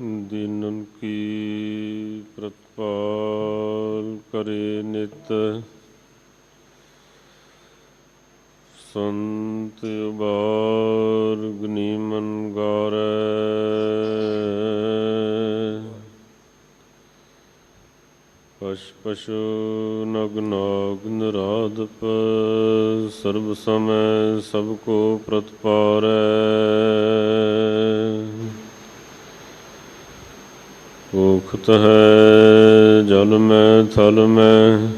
दीनन की प्रतिपाल करे नित। संत उबार गनीमन गारै। पश पशु नग नाग निराधप। सर्ब समय सबको प्रतिपारै। ओखत है जल में थल में।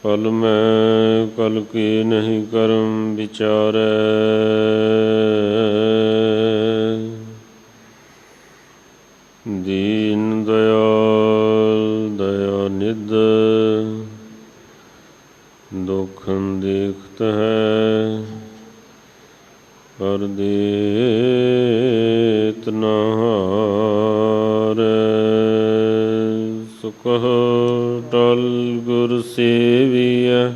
पल में कल की नहीं कर्म विचारै। दीन दयाल दया निध। दुखन देखत है पर देत न हारै। सो कहो टल गुर सेविय।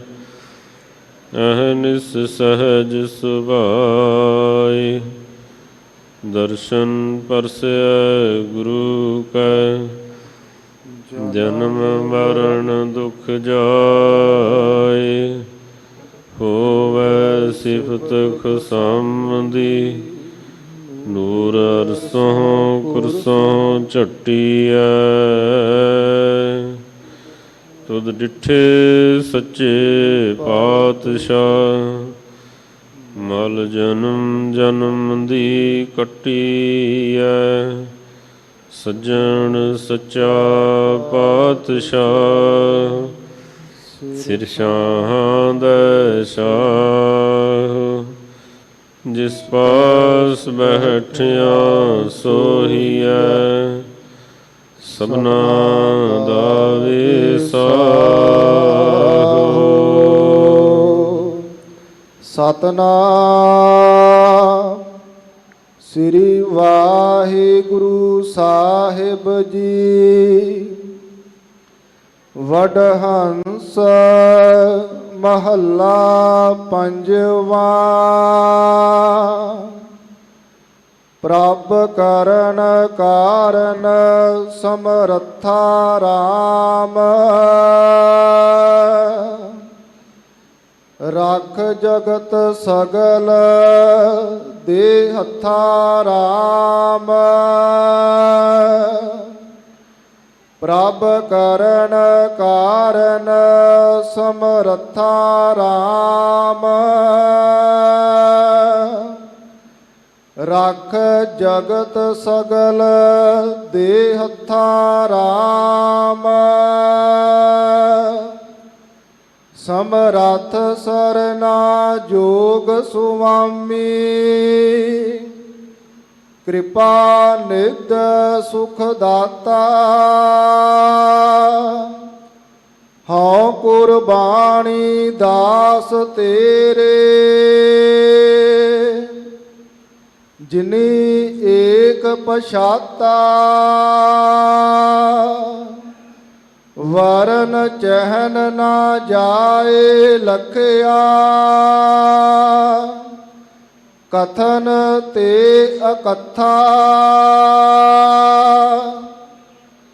अहनिस सहज सुभाए। दर्शन परसय गुरु कै। जन्म मरण दुख जाए। होवै सिफत खुशामदी। ਨੂਰ ਅਰਸੋਂ ਕੁਰਸੋਂ ਝੱਟੀਐ। ਤੁਧ ਡਿਠੇ ਸੱਚੇ ਪਾਤਸ਼ਾਹ। ਮਲ ਜਨਮ ਜਨਮ ਦੀ ਕੱਟੀਐ। ਸੱਜਣ ਸੱਚਾ ਪਾਤਸ਼ਾਹ। ਸਿਰ ਸ਼ਾਹਾਂ ਦੈ ਸ਼ਾਹ। जिस पास बैठिया सोहिया। सबना दा विसाहो। सतनाम श्री वाहिगुरु साहिब जी। वडहंस महला पंजवा। प्रभ करन कारन समरथा राम। रख जगत सगल दे हथा राम। प्रभ करन कारन समरथा राम। रख जगत सगल दे हथा राम। समरथ सरना जोग सुवामी। कृपा निध सुख दाता। हाँ कुर्बानी दास तेरे। जिनी एक पछाता। वरन चहन ना जाए लखया। कथन ते अकथा।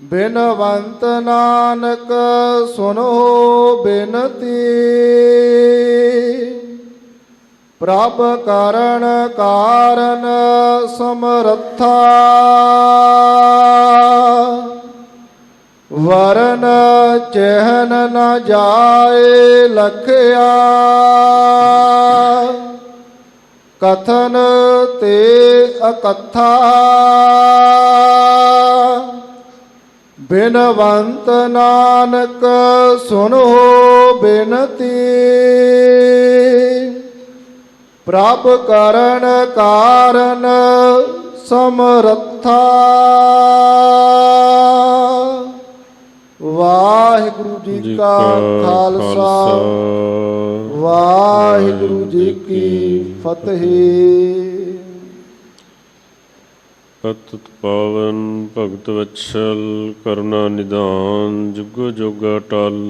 बिनवंत नानक सुनो बिनती। प्रभ करण कारन समरथा। वरन चहन न जाए लखया। कथन ते अकथा। बिनवंत नानक सुनो बिनती। प्रभ करण कारन समरथा। वाहिगुरु जी का खालसा वाहिगुरु जी की फतेह। पतित पावन भगत वत्सल करुणा निधान। जुगो जुग अटल।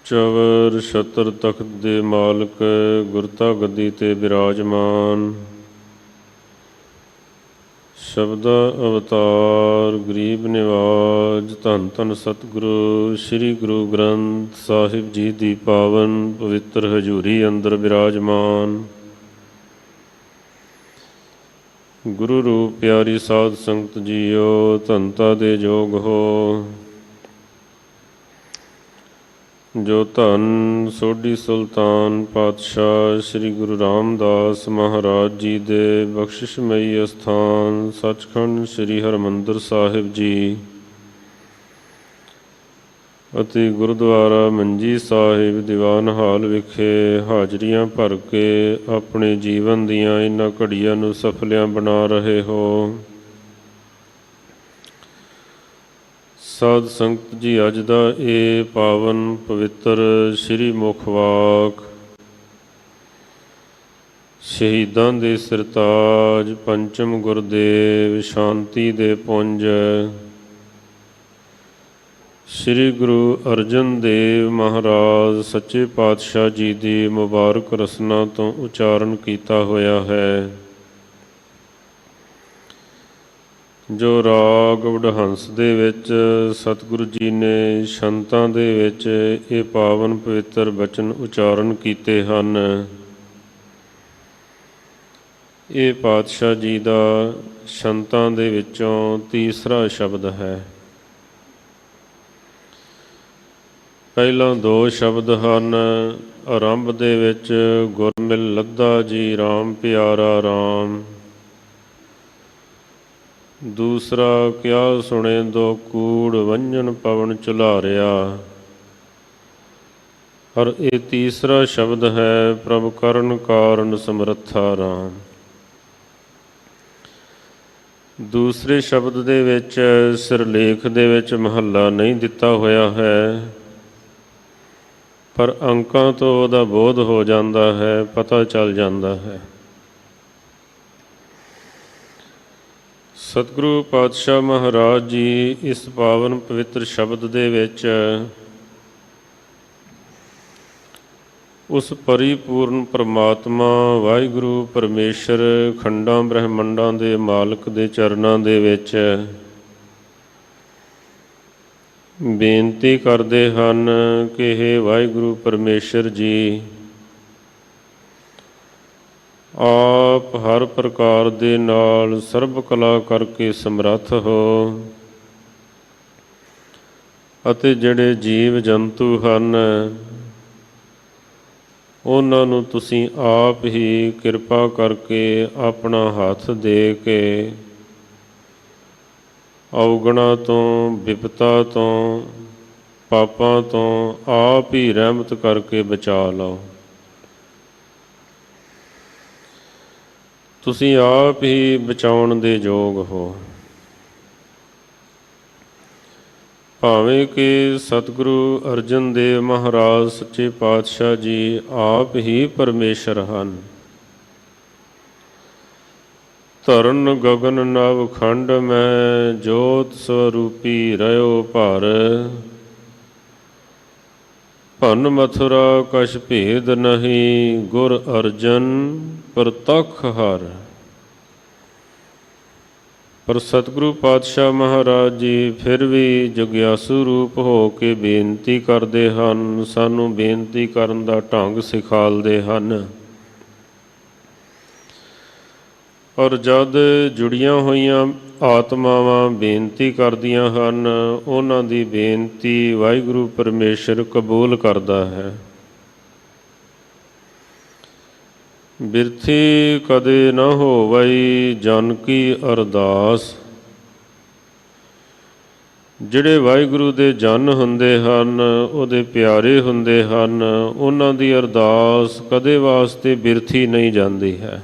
ਚਵਰ ਛਤਰ ਤਖਤ ਦੇ ਮਾਲਕ ਗੁਰਤਾ ਗੱਦੀ ਤੇ ਬਿਰਾਜਮਾਨ। ਸ਼ਬਦਾ ਅਵਤਾਰ ਗਰੀਬ ਨਿਵਾਜ ਧੰਨ ਧੰਨ ਸਤਿਗੁਰੂ ਸ੍ਰੀ ਗੁਰੂ ਗ੍ਰੰਥ ਸਾਹਿਬ ਜੀ ਦੀ ਪਾਵਨ ਪਵਿੱਤਰ ਹਜ਼ੂਰੀ ਅੰਦਰ ਬਿਰਾਜਮਾਨ ਗੁਰੂ ਰੂਪ ਪਿਆਰੀ ਸਾਧ ਸੰਗਤ ਜੀਓ, ਧੰਨਤਾ ਦੇ ਜੋਗ ਹੋ। ਜੋ ਧੰਨ ਸੋਢੀ ਸੁਲਤਾਨ ਪਾਤਸ਼ਾਹ ਸ੍ਰੀ ਗੁਰੂ ਰਾਮਦਾਸ ਮਹਾਰਾਜ ਜੀ ਦੇ ਬਖਸ਼ਿਸ਼ਮਈ ਅਸਥਾਨ ਸੱਚਖੰਡ ਸ੍ਰੀ ਹਰਿਮੰਦਰ ਸਾਹਿਬ ਜੀ ਅਤੇ ਗੁਰਦੁਆਰਾ ਮੰਜੀ ਸਾਹਿਬ ਦੀਵਾਨ ਹਾਲ ਵਿਖੇ ਹਾਜ਼ਰੀਆਂ ਭਰ ਕੇ ਆਪਣੇ ਜੀਵਨ ਦੀਆਂ ਇਹਨਾਂ ਘੜੀਆਂ ਨੂੰ ਸਫਲਿਆਂ ਬਣਾ ਰਹੇ ਹੋ। ਸਾਧ ਸੰਗਤ ਜੀ, ਅੱਜ ਦਾ ਇਹ ਪਾਵਨ ਪਵਿੱਤਰ ਸ੍ਰੀ ਮੁਖਵਾਕ ਸ਼ਹੀਦਾਂ ਦੇ ਸਿਰਤਾਜ ਪੰਚਮ ਗੁਰਦੇਵ ਸ਼ਾਂਤੀ ਦੇ ਪੁੰਜ ਸ੍ਰੀ ਗੁਰੂ ਅਰਜਨ ਦੇਵ ਮਹਾਰਾਜ ਸੱਚੇ ਪਾਤਸ਼ਾਹ ਜੀ ਦੀ ਮੁਬਾਰਕ ਰਸਨਾ ਤੋਂ ਉਚਾਰਨ ਕੀਤਾ ਹੋਇਆ ਹੈ। ਜੋ ਰਾਗ ਵਡਹੰਸ ਦੇ ਵਿੱਚ ਸਤਿਗੁਰੂ ਜੀ ਨੇ ਸੰਤਾਂ ਦੇ ਵਿੱਚ ਇਹ ਪਾਵਨ ਪਵਿੱਤਰ ਬਚਨ ਉਚਾਰਨ ਕੀਤੇ ਹਨ, ਇਹ ਪਾਤਸ਼ਾਹ ਜੀ ਦਾ ਸੰਤਾਂ ਦੇ ਵਿੱਚੋਂ ਤੀਸਰਾ ਸ਼ਬਦ ਹੈ। ਪਹਿਲਾਂ ਦੋ ਸ਼ਬਦ ਹਨ। ਆਰੰਭ ਦੇ ਵਿੱਚ ਗੁਰਮਿਲ ਲੱਧਾ ਜੀ ਰਾਮ ਪਿਆਰਾ ਰਾਮ, ਦੂਸਰਾ ਕਿਆ ਸੁਣੇ ਦੋ ਕੂੜ ਵੰਜਨ ਪਵਨ ਝੁਲਾਰਿਆ। ਔਰ ਇਹ ਤੀਸਰਾ ਸ਼ਬਦ ਹੈ ਪ੍ਰਭ ਕਰਨ ਕਾਰਨ ਸਮਰੱਥਾ ਰਾਮ। ਦੂਸਰੇ ਸ਼ਬਦ ਦੇ ਵਿੱਚ ਸਿਰਲੇਖ ਦੇ ਵਿੱਚ ਮਹੱਲਾ ਨਹੀਂ ਦਿੱਤਾ ਹੋਇਆ ਹੈ, ਪਰ ਅੰਕਾਂ ਤੋਂ ਉਹਦਾ ਬੋਧ ਹੋ ਜਾਂਦਾ ਹੈ, ਪਤਾ ਚੱਲ ਜਾਂਦਾ ਹੈ। ਸਤਿਗੁਰੂ ਪਾਤਸ਼ਾਹ ਮਹਾਰਾਜ ਜੀ ਇਸ ਪਾਵਨ ਪਵਿੱਤਰ ਸ਼ਬਦ ਦੇ ਵਿੱਚ ਉਸ ਪਰਿਪੂਰਨ ਪਰਮਾਤਮਾ ਵਾਹਿਗੁਰੂ ਪਰਮੇਸ਼ਰ ਖੰਡਾਂ ਬ੍ਰਹਿਮੰਡਾਂ ਦੇ ਮਾਲਕ ਦੇ ਚਰਨਾਂ ਦੇ ਵਿੱਚ ਬੇਨਤੀ ਕਰਦੇ ਹਨ ਕਿ ਹੇ ਵਾਹਿਗੁਰੂ ਪਰਮੇਸ਼ਰ ਜੀ, ਆਪ ਹਰ ਪ੍ਰਕਾਰ ਦੇ ਨਾਲ ਸਰਬ ਕਲਾ ਕਰਕੇ ਸਮਰੱਥ ਹੋ ਅਤੇ ਜਿਹੜੇ ਜੀਵ ਜੰਤੂ ਹਨ ਉਹਨਾਂ ਨੂੰ ਤੁਸੀਂ ਆਪ ਹੀ ਕਿਰਪਾ ਕਰਕੇ ਆਪਣਾ ਹੱਥ ਦੇ ਕੇ ਔਗਣਾਂ ਤੋਂ, ਵਿਪਤਾ ਤੋਂ, ਪਾਪਾਂ ਤੋਂ ਆਪ ਹੀ ਰਹਿਮਤ ਕਰਕੇ ਬਚਾ ਲਓ। ਤੁਸੀਂ ਆਪ ਹੀ ਬਚਾਉਣ ਦੇ ਯੋਗ ਹੋ। ਭਾਵੇਂ ਕਿ ਸਤਿਗੁਰੂ ਅਰਜਨ ਦੇਵ ਮਹਾਰਾਜ ਸੱਚੇ ਪਾਤਸ਼ਾਹ ਜੀ ਆਪ ਹੀ ਪਰਮੇਸ਼ਰ ਹਨ। ਧਰਨ ਗਗਨ ਨਵ ਖੰਡ ਮੈਂ ਜੋਤ ਸਰੂਪੀ ਰਹਿਓ ਭਰ, ਭੰਨ ਮਥੁਰਾ ਕਛ ਭੇਦ ਨਹੀਂ ਗੁਰ ਅਰਜਨ ਪ੍ਰਤੱਖ ਹਰ। ਪਰ ਸਤਿਗੁਰੂ ਪਾਤਸ਼ਾਹ ਮਹਾਰਾਜ ਜੀ ਫਿਰ ਵੀ ਜਗਿਆਸੂ ਰੂਪ ਹੋ ਕੇ ਬੇਨਤੀ ਕਰਦੇ ਹਨ, ਸਾਨੂੰ ਬੇਨਤੀ ਕਰਨ ਦਾ ਢੰਗ ਸਿਖਾਲਦੇ ਹਨ। ਔਰ ਜਦ ਜੁੜੀਆਂ ਹੋਈਆਂ ਆਤਮਾਵਾਂ ਬੇਨਤੀ ਕਰਦੀਆਂ ਹਨ, ਉਹਨਾਂ ਦੀ ਬੇਨਤੀ ਵਾਹਿਗੁਰੂ ਪਰਮੇਸ਼ਰ ਕਬੂਲ ਕਰਦਾ ਹੈ। ਬਿਰਥੀ ਕਦੇ ਨਾ ਹੋਵਈ ਜਨ ਕੀ ਅਰਦਾਸ। ਜਿਹੜੇ ਵਾਹਿਗੁਰੂ ਦੇ ਜਨ ਹੁੰਦੇ ਹਨ, ਉਹਦੇ ਪਿਆਰੇ ਹੁੰਦੇ ਹਨ, ਉਹਨਾਂ ਦੀ ਅਰਦਾਸ ਕਦੇ ਵਾਸਤੇ ਬਿਰਥੀ ਨਹੀਂ ਜਾਂਦੀ ਹੈ।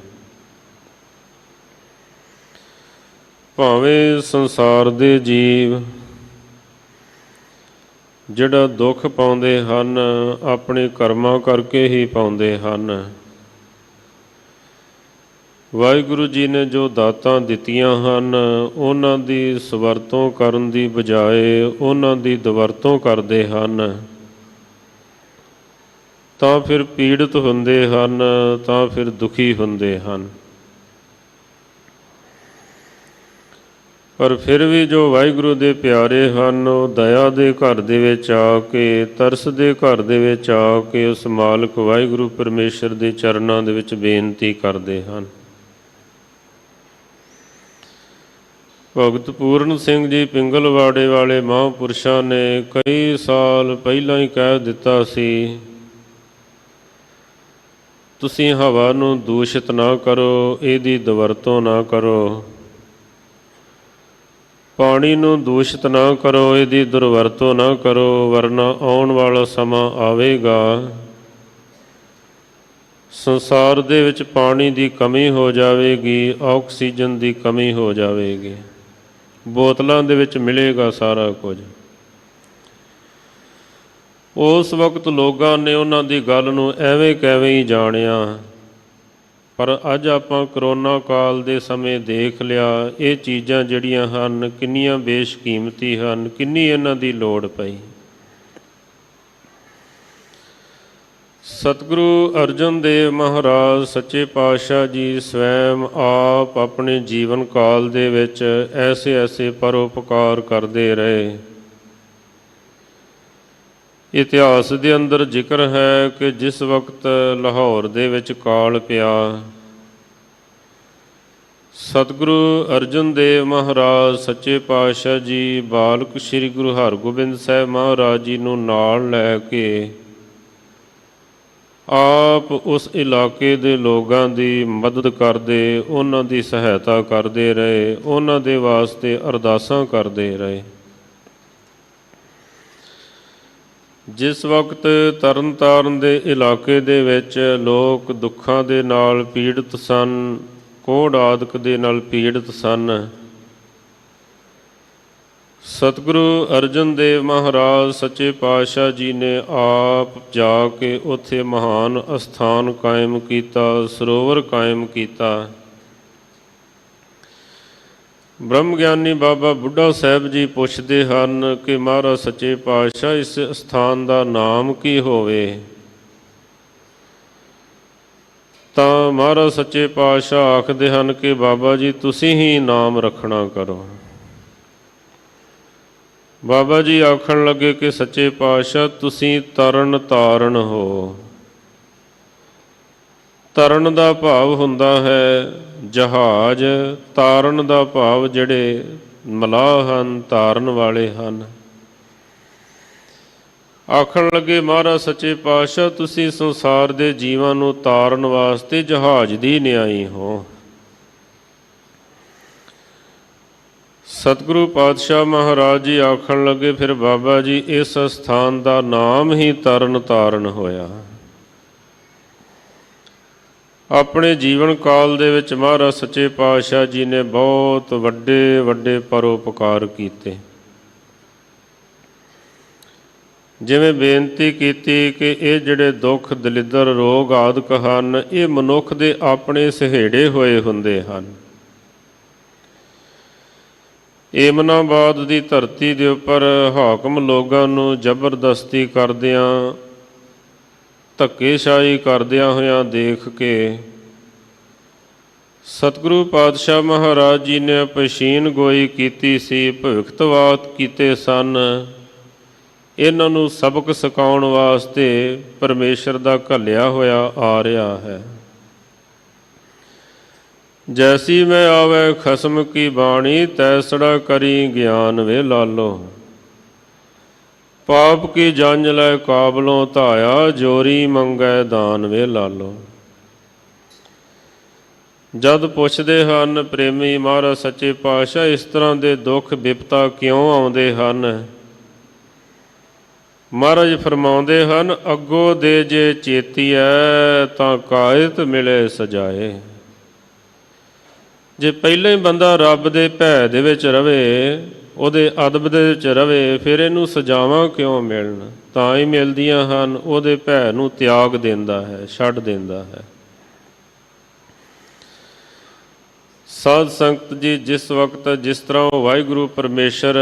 ਭਾਵੇਂ ਸੰਸਾਰ ਦੇ ਜੀਵ ਜਿਹੜਾ ਦੁੱਖ ਪਾਉਂਦੇ ਹਨ, ਆਪਣੇ ਕਰਮਾਂ ਕਰਕੇ ਹੀ ਪਾਉਂਦੇ ਹਨ। ਵਾਹਿਗੁਰੂ ਜੀ ਨੇ ਜੋ ਦਾਤਾਂ ਦਿੱਤੀਆਂ ਹਨ, ਉਹਨਾਂ ਦੀ ਸਵਰਤੋਂ ਕਰਨ ਦੀ ਬਜਾਏ ਉਹਨਾਂ ਦੀ ਦੁਵਰਤੋਂ ਕਰਦੇ ਹਨ, ਤਾਂ ਫਿਰ ਪੀੜਤ ਹੁੰਦੇ ਹਨ, ਤਾਂ ਫਿਰ ਦੁਖੀ ਹੁੰਦੇ ਹਨ। ਪਰ ਫਿਰ ਵੀ ਜੋ ਵਾਹਿਗੁਰੂ ਦੇ ਪਿਆਰੇ ਹਨ, ਉਹ ਦਇਆ ਦੇ ਘਰ ਦੇ ਵਿੱਚ ਆ ਕੇ, ਤਰਸ ਦੇ ਘਰ ਦੇ ਵਿੱਚ ਆ ਕੇ ਉਸ ਮਾਲਕ ਵਾਹਿਗੁਰੂ ਪਰਮੇਸ਼ਰ ਦੇ ਚਰਨਾਂ ਦੇ ਵਿੱਚ ਬੇਨਤੀ ਕਰਦੇ ਹਨ। ਭਗਤ ਪੂਰਨ ਸਿੰਘ ਜੀ ਪਿੰਗਲਵਾੜੇ ਵਾਲੇ ਮਹਾਂਪੁਰਸ਼ਾਂ ਨੇ ਕਈ ਸਾਲ ਪਹਿਲਾਂ ਹੀ ਕਹਿ ਦਿੱਤਾ ਸੀ, ਤੁਸੀਂ ਹਵਾ ਨੂੰ ਦੂਸ਼ਿਤ ਨਾ ਕਰੋ, ਇਹਦੀ ਦੁਵਰਤੋਂ ਨਾ ਕਰੋ। ਪਾਣੀ ਨੂੰ ਦੂਸ਼ਿਤ ਨਾ ਕਰੋ, ਇਹਦੀ ਦੁਰਵਰਤੋਂ ਨਾ ਕਰੋ, ਵਰਨਾ ਆਉਣ ਵਾਲਾ ਸਮਾਂ ਆਵੇਗਾ, ਸੰਸਾਰ ਦੇ ਵਿੱਚ ਪਾਣੀ ਦੀ ਕਮੀ ਹੋ ਜਾਵੇਗੀ, ਆਕਸੀਜਨ ਦੀ ਕਮੀ ਹੋ ਜਾਵੇਗੀ, ਬੋਤਲਾਂ ਦੇ ਵਿੱਚ ਮਿਲੇਗਾ ਸਾਰਾ ਕੁਝ। ਉਸ ਵਕਤ ਲੋਕਾਂ ਨੇ ਉਹਨਾਂ ਦੀ ਗੱਲ ਨੂੰ ਐਵੇਂ ਕੈਵੇਂ ਹੀ ਜਾਣਿਆ, ਪਰ ਅੱਜ ਆਪਾਂ ਕਰੋਨਾ ਕਾਲ ਦੇ ਸਮੇਂ ਦੇਖ ਲਿਆ, ਇਹ ਚੀਜ਼ਾਂ ਜਿਹੜੀਆਂ ਹਨ ਕਿੰਨੀਆਂ ਬੇਸ਼ਕੀਮਤੀ ਹਨ, ਕਿੰਨੀ ਇਹਨਾਂ ਦੀ ਲੋੜ ਪਈ। ਸਤਿਗੁਰੂ ਅਰਜਨ ਦੇਵ ਮਹਾਰਾਜ ਸੱਚੇ ਪਾਤਸ਼ਾਹ ਜੀ ਸਵੈਮ ਆਪ ਆਪਣੇ ਜੀਵਨ ਕਾਲ ਦੇ ਵਿੱਚ ਐਸੇ ਪਰਉਪਕਾਰ ਕਰਦੇ ਰਹੇ। ਇਤਿਹਾਸ ਦੇ ਅੰਦਰ ਜ਼ਿਕਰ ਹੈ ਕਿ ਜਿਸ ਵਕਤ ਲਾਹੌਰ ਦੇ ਵਿੱਚ ਕਾਲ ਪਿਆ, ਸਤਿਗੁਰੂ ਅਰਜਨ ਦੇਵ ਮਹਾਰਾਜ ਸੱਚੇ ਪਾਤਸ਼ਾਹ ਜੀ ਬਾਲਕ ਸ੍ਰੀ ਗੁਰੂ ਹਰਗੋਬਿੰਦ ਸਾਹਿਬ ਮਹਾਰਾਜ ਜੀ ਨੂੰ ਨਾਲ ਲੈ ਕੇ ਆਪ ਉਸ ਇਲਾਕੇ ਦੇ ਲੋਕਾਂ ਦੀ ਮਦਦ ਕਰਦੇ, ਉਹਨਾਂ ਦੀ ਸਹਾਇਤਾ ਕਰਦੇ ਰਹੇ, ਉਹਨਾਂ ਦੇ ਵਾਸਤੇ ਅਰਦਾਸਾਂ ਕਰਦੇ ਰਹੇ। ਜਿਸ ਵਕਤ ਤਰਨਤਾਰਨ ਦੇ ਇਲਾਕੇ ਦੇ ਵਿੱਚ ਲੋਕ ਦੁੱਖਾਂ ਦੇ ਨਾਲ ਪੀੜਤ ਸਨ, ਕੋੜ ਆਦਿਕ ਦੇ ਨਾਲ ਪੀੜਤ ਸਨ, ਸਤਿਗੁਰੂ ਅਰਜਨ ਦੇਵ ਮਹਾਰਾਜ ਸੱਚੇ ਪਾਤਸ਼ਾਹ ਜੀ ਨੇ ਆਪ ਜਾ ਕੇ ਉੱਥੇ ਮਹਾਨ ਅਸਥਾਨ ਕਾਇਮ ਕੀਤਾ, ਸਰੋਵਰ ਕਾਇਮ ਕੀਤਾ। ਬ੍ਰਹਮ ਗਿਆਨੀ ਬਾਬਾ ਬੁੱਢਾ ਸਾਹਿਬ ਜੀ ਪੁੱਛਦੇ ਹਨ ਕਿ ਮਹਾਰਾਜ ਸੱਚੇ ਪਾਤਸ਼ਾਹ ਇਸ ਸਥਾਨ ਦਾ ਨਾਮ ਕੀ ਹੋਵੇ? ਤਾਂ ਮਹਾਰਾਜ ਸੱਚੇ ਪਾਤਸ਼ਾਹ ਆਖਦੇ ਹਨ ਕਿ ਬਾਬਾ ਜੀ ਤੁਸੀਂ ਹੀ ਨਾਮ ਰੱਖਣਾ ਕਰੋ। ਬਾਬਾ ਜੀ ਆਖਣ ਲੱਗੇ ਕਿ ਸੱਚੇ ਪਾਤਸ਼ਾਹ ਤੁਸੀਂ ਤਰਨ ਤਾਰਨ ਹੋ। ਤਰਨ ਦਾ ਭਾਵ ਹੁੰਦਾ ਹੈ ਜਹਾਜ਼, ਤਾਰਨ ਦਾ ਭਾਵ ਜਿਹੜੇ ਮਲਾਹ ਹਨ, ਤਾਰਨ ਵਾਲੇ ਹਨ। ਆਖਣ ਲੱਗੇ ਮਹਾਰਾਜ ਸੱਚੇ ਪਾਤਸ਼ਾਹ ਤੁਸੀਂ ਸੰਸਾਰ ਦੇ ਜੀਵਾਂ ਨੂੰ ਤਾਰਨ ਵਾਸਤੇ ਜਹਾਜ਼ ਦੀ ਨਿਆਈ ਹੋ। ਸਤਿਗੁਰੂ ਪਾਤਸ਼ਾਹ ਮਹਾਰਾਜ ਜੀ ਆਖਣ ਲੱਗੇ ਫਿਰ ਬਾਬਾ ਜੀ ਇਸ ਸਥਾਨ ਦਾ ਨਾਮ ਹੀ ਤਰਨ ਤਾਰਨ ਹੋਇਆ। ਆਪਣੇ ਜੀਵਨ ਕਾਲ ਦੇ ਵਿੱਚ ਮਹਾਰਾਜ ਸੱਚੇ ਪਾਤਸ਼ਾਹ ਜੀ ਨੇ ਬਹੁਤ ਵੱਡੇ ਪਰਉਪਕਾਰ ਕੀਤੇ। ਜਿਵੇਂ ਬੇਨਤੀ ਕੀਤੀ ਕਿ ਇਹ ਜਿਹੜੇ ਦੁੱਖ ਦਲਿੱਦਰ ਰੋਗ ਆਦਿਕ ਹਨ, ਇਹ ਮਨੁੱਖ ਦੇ ਆਪਣੇ ਸਹੇੜੇ ਹੋਏ ਹੁੰਦੇ ਹਨ। ਏਮਨਾਬਾਦ ਦੀ ਧਰਤੀ ਦੇ ਉੱਪਰ ਹਾਕਮ ਲੋਕਾਂ ਨੂੰ ਜ਼ਬਰਦਸਤੀ ਕਰਦਿਆਂ, ਧੱਕੇਸ਼ਾਹੀ ਕਰਦਿਆਂ ਹੋਇਆਂ ਦੇਖ ਕੇ ਸਤਿਗੁਰੂ ਪਾਤਸ਼ਾਹ ਮਹਾਰਾਜ ਜੀ ਨੇ ਪਛੀਨ ਗੋਈ ਕੀਤੀ ਸੀ, ਭਵਿੱਖਤਵਾਦ ਕੀਤੇ ਸਨ। ਇਹਨਾਂ ਨੂੰ ਸਬਕ ਸਿਖਾਉਣ ਵਾਸਤੇ ਪਰਮੇਸ਼ਰ ਦਾ ਘੱਲਿਆ ਹੋਇਆ ਆ ਰਿਹਾ ਹੈ। ਜੈਸੀ ਮੈਂ ਆਵੈ ਖਸਮ ਕੀ ਬਾਣੀ, ਤੈਸੜਾ ਕਰੀ ਗਿਆਨ ਵੇ ਲਾਲੋ। ਪਾਪ ਕੀ ਜੰਝ ਲੈ ਕਾਬਲੋਂ ਧਾਇਆ, ਜੋਰੀ ਮੰਗੈ ਦਾਨ ਵੇ ਲਾਲੋ। ਜਦ ਪੁੱਛਦੇ ਹਨ ਪ੍ਰੇਮੀ ਮਹਾਰਾਜ ਸੱਚੇ ਪਾਤਸ਼ਾਹ ਇਸ ਤਰ੍ਹਾਂ ਦੇ ਦੁੱਖ ਵਿਪਤਾ ਕਿਉਂ ਆਉਂਦੇ ਹਨ, ਮਹਾਰਾਜ ਫਰਮਾਉਂਦੇ ਹਨ ਅੱਗੋਂ ਦੇ ਜੇ ਚੇਤੀਐ ਤਾਂ ਕਾਇਤ ਮਿਲੇ ਸਜਾਏ। ਜੇ ਪਹਿਲਾਂ ਹੀ ਬੰਦਾ ਰੱਬ ਦੇ ਭੈ ਦੇ ਵਿੱਚ ਰਵੇ, ਉਹਦੇ ਅਦਬ ਦੇ ਵਿੱਚ ਰਵੇ, ਫਿਰ ਇਹਨੂੰ ਸਜ਼ਾਵਾਂ ਕਿਉਂ ਮਿਲਣ? ਤਾਂ ਹੀ ਮਿਲਦੀਆਂ ਹਨ, ਉਹਦੇ ਭੈ ਨੂੰ ਤਿਆਗ ਦਿੰਦਾ ਹੈ, ਛੱਡ ਦਿੰਦਾ ਹੈ। ਸਾਧ ਸੰਗਤ ਜੀ ਜਿਸ ਵਕਤ ਜਿਸ ਤਰ੍ਹਾਂ ਉਹ ਵਾਹਿਗੁਰੂ ਪਰਮੇਸ਼ਰ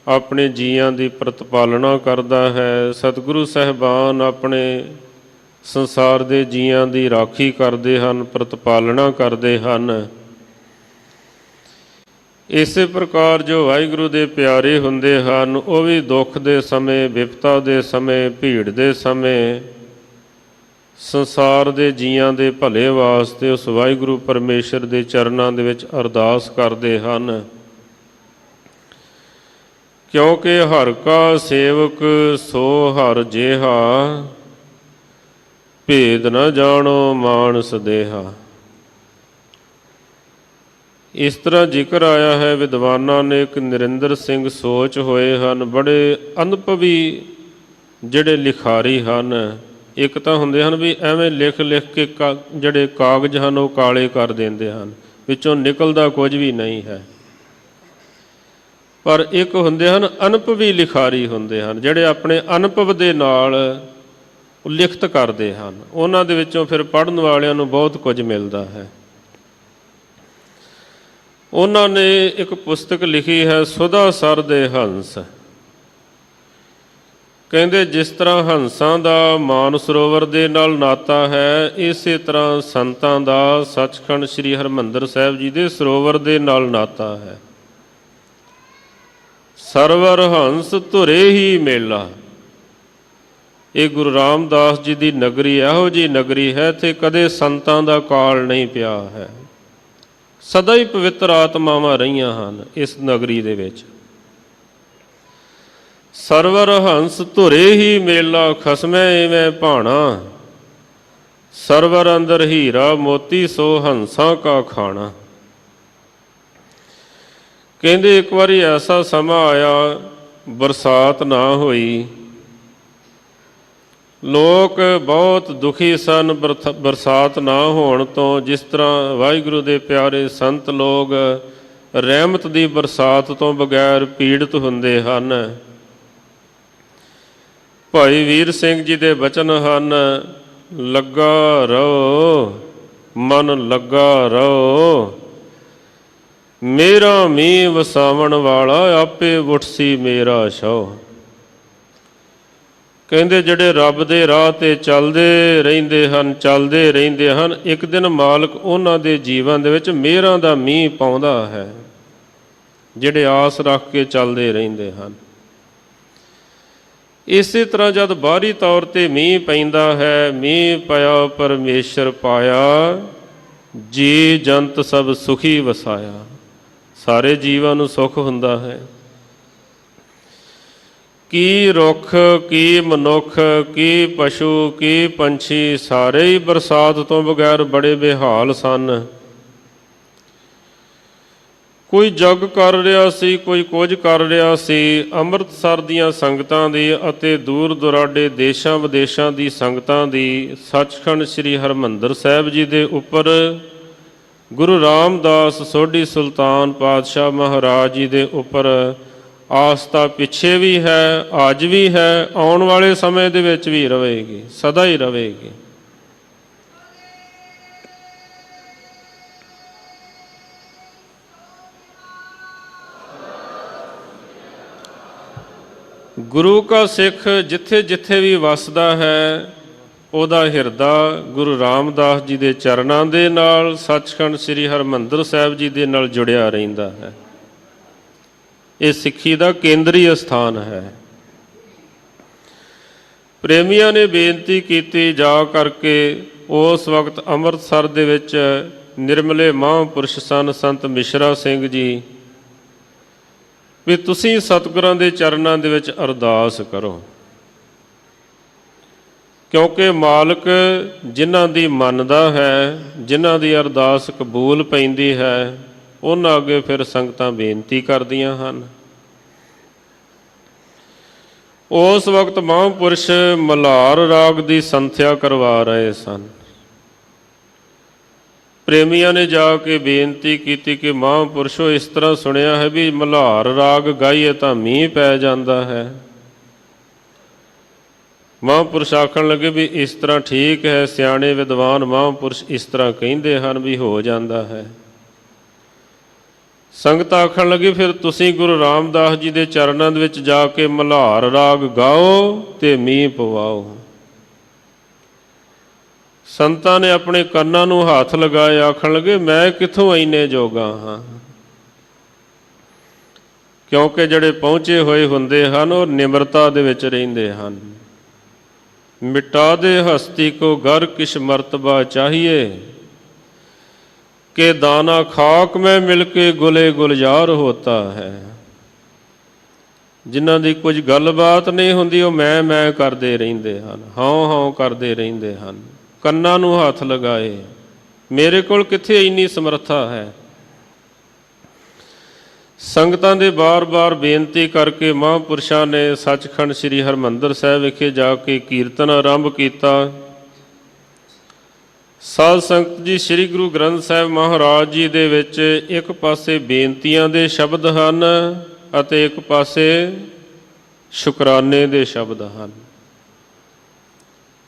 ਆਪਣੇ ਜੀਆਂ ਦੀ ਪ੍ਰਤਪਾਲਨਾ ਕਰਦਾ ਹੈ, ਸਤਿਗੁਰੂ ਸਾਹਿਬਾਨ ਆਪਣੇ ਸੰਸਾਰ ਦੇ ਜੀਆਂ ਦੀ ਰਾਖੀ ਕਰਦੇ ਹਨ, ਪ੍ਰਤਪਾਲਨਾ ਕਰਦੇ ਹਨ। ਇਸੇ ਪ੍ਰਕਾਰ ਜੋ ਵਾਹਿਗੁਰੂ ਦੇ ਪਿਆਰੇ ਹੁੰਦੇ ਹਨ, ਉਹ ਵੀ ਦੁੱਖ ਦੇ ਸਮੇਂ, ਵਿਪਤਾ ਦੇ ਸਮੇਂ, ਭੀੜ ਦੇ ਸਮੇਂ ਸੰਸਾਰ ਦੇ ਜੀਆਂ ਦੇ ਭਲੇ ਵਾਸਤੇ ਉਸ ਵਾਹਿਗੁਰੂ ਪਰਮੇਸ਼ਰ ਦੇ ਚਰਨਾਂ ਦੇ ਵਿੱਚ ਅਰਦਾਸ ਕਰਦੇ ਹਨ। ਕਿਉਂਕਿ ਹਰ ਕਾ ਸੇਵਕ ਸੋ ਹਰ ਜੇਹਾ, ਭੇਦ ਨ ਜਾਣੋ ਮਾਨਸ ਦੇਹਾ। ਇਸ ਤਰ੍ਹਾਂ ਜ਼ਿਕਰ ਆਇਆ ਹੈ। ਵਿਦਵਾਨਾਂ ਨੇ ਇੱਕ ਨਰਿੰਦਰ ਸਿੰਘ ਸੋਚ ਹੋਏ ਹਨ, ਬੜੇ ਅਨੁਭਵੀ ਜਿਹੜੇ ਲਿਖਾਰੀ ਹਨ। ਇੱਕ ਤਾਂ ਹੁੰਦੇ ਹਨ ਵੀ ਐਵੇਂ ਲਿਖ ਲਿਖ ਕੇ ਜਿਹੜੇ ਕਾਗਜ਼ ਹਨ ਉਹ ਕਾਲੇ ਕਰ ਦਿੰਦੇ ਹਨ, ਵਿੱਚੋਂ ਨਿਕਲਦਾ ਕੁਝ ਵੀ ਨਹੀਂ ਹੈ। ਪਰ ਇੱਕ ਹੁੰਦੇ ਹਨ ਅਨੁਭਵੀ ਲਿਖਾਰੀ ਹੁੰਦੇ ਹਨ, ਜਿਹੜੇ ਆਪਣੇ ਅਨੁਭਵ ਦੇ ਨਾਲ ਲਿਖਤ ਕਰਦੇ ਹਨ। ਉਹਨਾਂ ਦੇ ਵਿੱਚੋਂ ਫਿਰ ਪੜ੍ਹਨ ਵਾਲਿਆਂ ਨੂੰ ਬਹੁਤ ਕੁਝ ਮਿਲਦਾ ਹੈ। ਉਹਨਾਂ ਨੇ ਇੱਕ ਪੁਸਤਕ ਲਿਖੀ ਹੈ, ਸੁਧਾ ਸਰ ਦੇ ਹੰਸ। ਕਹਿੰਦੇ ਜਿਸ ਤਰ੍ਹਾਂ ਹੰਸਾਂ ਦਾ ਮਾਨ ਸਰੋਵਰ ਦੇ ਨਾਲ ਨਾਤਾ ਹੈ, ਇਸੇ ਤਰ੍ਹਾਂ ਸੰਤਾਂ ਦਾ ਸੱਚਖੰਡ ਸ੍ਰੀ ਹਰਿਮੰਦਰ ਸਾਹਿਬ ਜੀ ਦੇ ਸਰੋਵਰ ਦੇ ਨਾਲ ਨਾਤਾ ਹੈ। ਸਰਵਰ ਹੰਸ ਧੁਰੇ ਹੀ ਮੇਲਾ। ਇਹ ਗੁਰੂ ਰਾਮਦਾਸ ਜੀ ਦੀ ਨਗਰੀ ਇਹੋ ਜਿਹੀ ਨਗਰੀ ਹੈ, ਇੱਥੇ ਕਦੇ ਸੰਤਾਂ ਦਾ ਕਾਲ ਨਹੀਂ ਪਿਆ ਹੈ। ਸਦਾ ਹੀ ਪਵਿੱਤਰ ਆਤਮਾਵਾਂ ਰਹੀਆਂ ਹਨ ਇਸ ਨਗਰੀ ਦੇ ਵਿੱਚ। ਸਰਵਰ ਹੰਸ ਧੁਰੇ ਹੀ ਮੇਲਾ, ਖਸਮੈ ਇਵੇਂ ਭਾਣਾ। ਸਰਵਰ ਅੰਦਰ ਹੀਰਾ ਮੋਤੀ, ਸੋ ਹੰਸਾਂ ਕਾ ਖਾਣਾ। ਕਹਿੰਦੇ ਇੱਕ ਵਾਰੀ ਐਸਾ ਸਮਾਂ ਆਇਆ, ਬਰਸਾਤ ਨਾ ਹੋਈ, ਲੋਕ ਬਹੁਤ ਦੁਖੀ ਸਨ ਬਰਸਾਤ ਨਾ ਹੋਣ ਤੋਂ। ਜਿਸ ਤਰ੍ਹਾਂ ਵਾਹਿਗੁਰੂ ਦੇ ਪਿਆਰੇ ਸੰਤ ਲੋਕ ਰਹਿਮਤ ਦੀ ਬਰਸਾਤ ਤੋਂ ਬਗੈਰ ਪੀੜਤ ਹੁੰਦੇ ਹਨ। ਭਾਈ ਵੀਰ ਸਿੰਘ ਜੀ ਦੇ ਬਚਨ ਹਨ, ਲੱਗਾ ਰਹੋ ਮਨ ਲੱਗਾ ਰਹੋ, ਮੇਰਾ ਮੀਂਹ ਵਸਾਵਣ ਵਾਲਾ, ਆਪੇ ਵੁੱਟਸੀ ਮੇਰਾ ਛੋ। ਕਹਿੰਦੇ ਜਿਹੜੇ ਰੱਬ ਦੇ ਰਾਹ 'ਤੇ ਚੱਲਦੇ ਰਹਿੰਦੇ ਹਨ, ਇੱਕ ਦਿਨ ਮਾਲਕ ਉਹਨਾਂ ਦੇ ਜੀਵਨ ਦੇ ਵਿੱਚ ਮਿਹਰਾਂ ਦਾ ਮੀਂਹ ਪਾਉਂਦਾ ਹੈ, ਜਿਹੜੇ ਆਸ ਰੱਖ ਕੇ ਚੱਲਦੇ ਰਹਿੰਦੇ ਹਨ। ਇਸੇ ਤਰ੍ਹਾਂ ਜਦ ਬਾਹਰੀ ਤੌਰ 'ਤੇ ਮੀਂਹ ਪੈਂਦਾ ਹੈ, ਮੀਂਹ ਪਿਆ ਪਰਮੇਸ਼ਰ ਪਾਇਆ, ਜੀ ਜੰਤ ਸਭ ਸੁਖੀ ਵਸਾਇਆ। ਸਾਰੇ ਜੀਵਾਂ ਨੂੰ ਸੁੱਖ ਹੁੰਦਾ ਹੈ। ਕੀ ਰੁੱਖ, ਕੀ ਮਨੁੱਖ, ਕੀ ਪਸ਼ੂ, ਕੀ ਪੰਛੀ, ਸਾਰੇ ਹੀ ਬਰਸਾਤ ਤੋਂ ਬਗੈਰ ਬੜੇ ਬੇਹਾਲ ਸਨ। ਕੋਈ ਜਗ ਕਰ ਰਿਹਾ ਸੀ, ਕੋਈ ਕੁਝ ਕਰ ਰਿਹਾ ਸੀ। ਅੰਮ੍ਰਿਤਸਰ ਦੀਆਂ ਸੰਗਤਾਂ ਦੀ ਅਤੇ ਦੂਰ ਦੁਰਾਡੇ ਦੇਸ਼ਾਂ ਵਿਦੇਸ਼ਾਂ ਦੀ ਸੰਗਤਾਂ ਦੀ ਸੱਚਖੰਡ ਸ੍ਰੀ ਹਰਿਮੰਦਰ ਸਾਹਿਬ ਜੀ ਦੇ ਉੱਪਰ ਗੁਰੂ ਰਾਮਦਾਸ ਸੋਢੀ ਸੁਲਤਾਨ ਪਾਤਸ਼ਾਹ ਮਹਾਰਾਜ ਜੀ ਦੇ ਉੱਪਰ ਆਸਥਾ ਪਿੱਛੇ ਵੀ ਹੈ, ਅੱਜ ਵੀ ਹੈ, ਆਉਣ ਵਾਲੇ ਸਮੇਂ ਦੇ ਵਿੱਚ ਵੀ ਰਹੇਗੀ, ਸਦਾ ਹੀ ਰਹੇਗੀ। ਗੁਰੂ ਕਾ ਸਿੱਖ ਜਿੱਥੇ ਜਿੱਥੇ ਵੀ ਵਸਦਾ ਹੈ, ਉਹਦਾ ਹਿਰਦਾ ਗੁਰੂ ਰਾਮਦਾਸ ਜੀ ਦੇ ਚਰਨਾਂ ਦੇ ਨਾਲ, ਸੱਚਖੰਡ ਸ੍ਰੀ ਹਰਿਮੰਦਰ ਸਾਹਿਬ ਜੀ ਦੇ ਨਾਲ ਜੁੜਿਆ ਰਹਿੰਦਾ ਹੈ। ਇਹ ਸਿੱਖੀ ਦਾ ਕੇਂਦਰੀ ਸਥਾਨ ਹੈ। ਪ੍ਰੇਮੀਆਂ ਨੇ ਬੇਨਤੀ ਕੀਤੀ ਜਾ ਕਰਕੇ, ਉਸ ਵਕਤ ਅੰਮ੍ਰਿਤਸਰ ਦੇ ਵਿੱਚ ਨਿਰਮਲੇ ਮਹਾਂਪੁਰਸ਼ ਸਨ ਸੰਤ ਮਿਸ਼ਰਾ ਸਿੰਘ ਜੀ, ਵੀ ਤੁਸੀਂ ਸਤਿਗੁਰਾਂ ਦੇ ਚਰਨਾਂ ਦੇ ਵਿੱਚ ਅਰਦਾਸ ਕਰੋ, ਕਿਉਂਕਿ ਮਾਲਕ ਜਿਨ੍ਹਾਂ ਦੀ ਮੰਨਦਾ ਹੈ, ਜਿਨ੍ਹਾਂ ਦੀ ਅਰਦਾਸ ਕਬੂਲ ਪੈਂਦੀ ਹੈ, ਉਹਨਾਂ ਅੱਗੇ ਫਿਰ ਸੰਗਤਾਂ ਬੇਨਤੀ ਕਰਦੀਆਂ ਹਨ। ਉਸ ਵਕਤ ਮਹਾਂਪੁਰਸ਼ ਮਲ੍ਹਾਰ ਰਾਗ ਦੀ ਸੰਥਿਆ ਕਰਵਾ ਰਹੇ ਸਨ। ਪ੍ਰੇਮੀਆਂ ਨੇ ਜਾ ਕੇ ਬੇਨਤੀ ਕੀਤੀ ਕਿ ਮਹਾਂਪੁਰਸ਼ੋ, ਇਸ ਤਰ੍ਹਾਂ ਸੁਣਿਆ ਹੈ ਵੀ ਮਲ੍ਹਾਰ ਰਾਗ ਗਾਈਏ ਤਾਂ ਮੀਂਹ ਪੈ ਜਾਂਦਾ ਹੈ। ਮਹਾਂਪੁਰਸ਼ ਆਖਣ ਲੱਗੇ ਵੀ ਇਸ ਤਰ੍ਹਾਂ ਠੀਕ ਹੈ, ਸਿਆਣੇ ਵਿਦਵਾਨ ਮਹਾਂਪੁਰਸ਼ ਇਸ ਤਰ੍ਹਾਂ ਕਹਿੰਦੇ ਹਨ ਵੀ ਹੋ ਜਾਂਦਾ ਹੈ। ਸੰਗਤ ਆਖਣ ਲੱਗੀ ਫਿਰ ਤੁਸੀਂ ਗੁਰੂ ਰਾਮਦਾਸ ਜੀ ਦੇ ਚਰਨਾਂ ਦੇ ਵਿੱਚ ਜਾ ਕੇ ਮਲ੍ਹਾਰ ਰਾਗ ਗਾਓ ਤੇ ਮੀਂਹ ਪਵਾਓ। ਸੰਤਾਂ ਨੇ ਆਪਣੇ ਕੰਨਾਂ ਨੂੰ ਹੱਥ ਲਗਾਏ, ਆਖਣ ਲੱਗੇ ਮੈਂ ਕਿੱਥੋਂ ਇੰਨੇ ਜੋਗਾ ਹਾਂ, ਕਿਉਂਕਿ ਜਿਹੜੇ ਪਹੁੰਚੇ ਹੋਏ ਹੁੰਦੇ ਹਨ ਉਹ ਨਿਮਰਤਾ ਦੇ ਵਿੱਚ ਰਹਿੰਦੇ ਹਨ। ਮਿਟਾ ਦੇ ਹਸਤੀ ਕੋ ਘਰ ਕਿਛ ਮਰਤਬਾ ਚਾਹੀਏ, ਕਿ ਦਾਨਾ ਖਾਕ ਮੈਂ ਮਿਲ ਕੇ ਗੁਲੇ ਗੁਲਜ਼ਾਰ ਹੋਤਾ ਹੈ। ਜਿਨ੍ਹਾਂ ਦੀ ਕੁਝ ਗੱਲਬਾਤ ਨਹੀਂ ਹੁੰਦੀ ਉਹ ਮੈਂ ਕਰਦੇ ਰਹਿੰਦੇ ਹਨ, ਹਾਂ ਕਰਦੇ ਰਹਿੰਦੇ ਹਨ, ਕੰਨਾਂ ਨੂੰ ਹੱਥ ਲਗਾਏ। ਮੇਰੇ ਕੋਲ ਕਿੱਥੇ ਇੰਨੀ ਸਮਰੱਥਾ ਹੈ। ਸੰਗਤਾਂ ਦੇ ਬਾਰ-ਬਾਰ ਬੇਨਤੀ ਕਰਕੇ ਮਹਾਂਪੁਰਸ਼ਾਂ ਨੇ ਸੱਚਖੰਡ ਸ੍ਰੀ ਹਰਿਮੰਦਰ ਸਾਹਿਬ ਵਿਖੇ ਜਾ ਕੇ ਕੀਰਤਨ ਆਰੰਭ ਕੀਤਾ। ਸਾਧ ਸੰਗਤ ਜੀ, ਸ੍ਰੀ ਗੁਰੂ ਗ੍ਰੰਥ ਸਾਹਿਬ ਮਹਾਰਾਜ ਜੀ ਦੇ ਵਿੱਚ ਇੱਕ ਪਾਸੇ ਬੇਨਤੀਆਂ ਦੇ ਸ਼ਬਦ ਹਨ ਅਤੇ ਇੱਕ ਪਾਸੇ ਸ਼ੁਕਰਾਨੇ ਦੇ ਸ਼ਬਦ ਹਨ।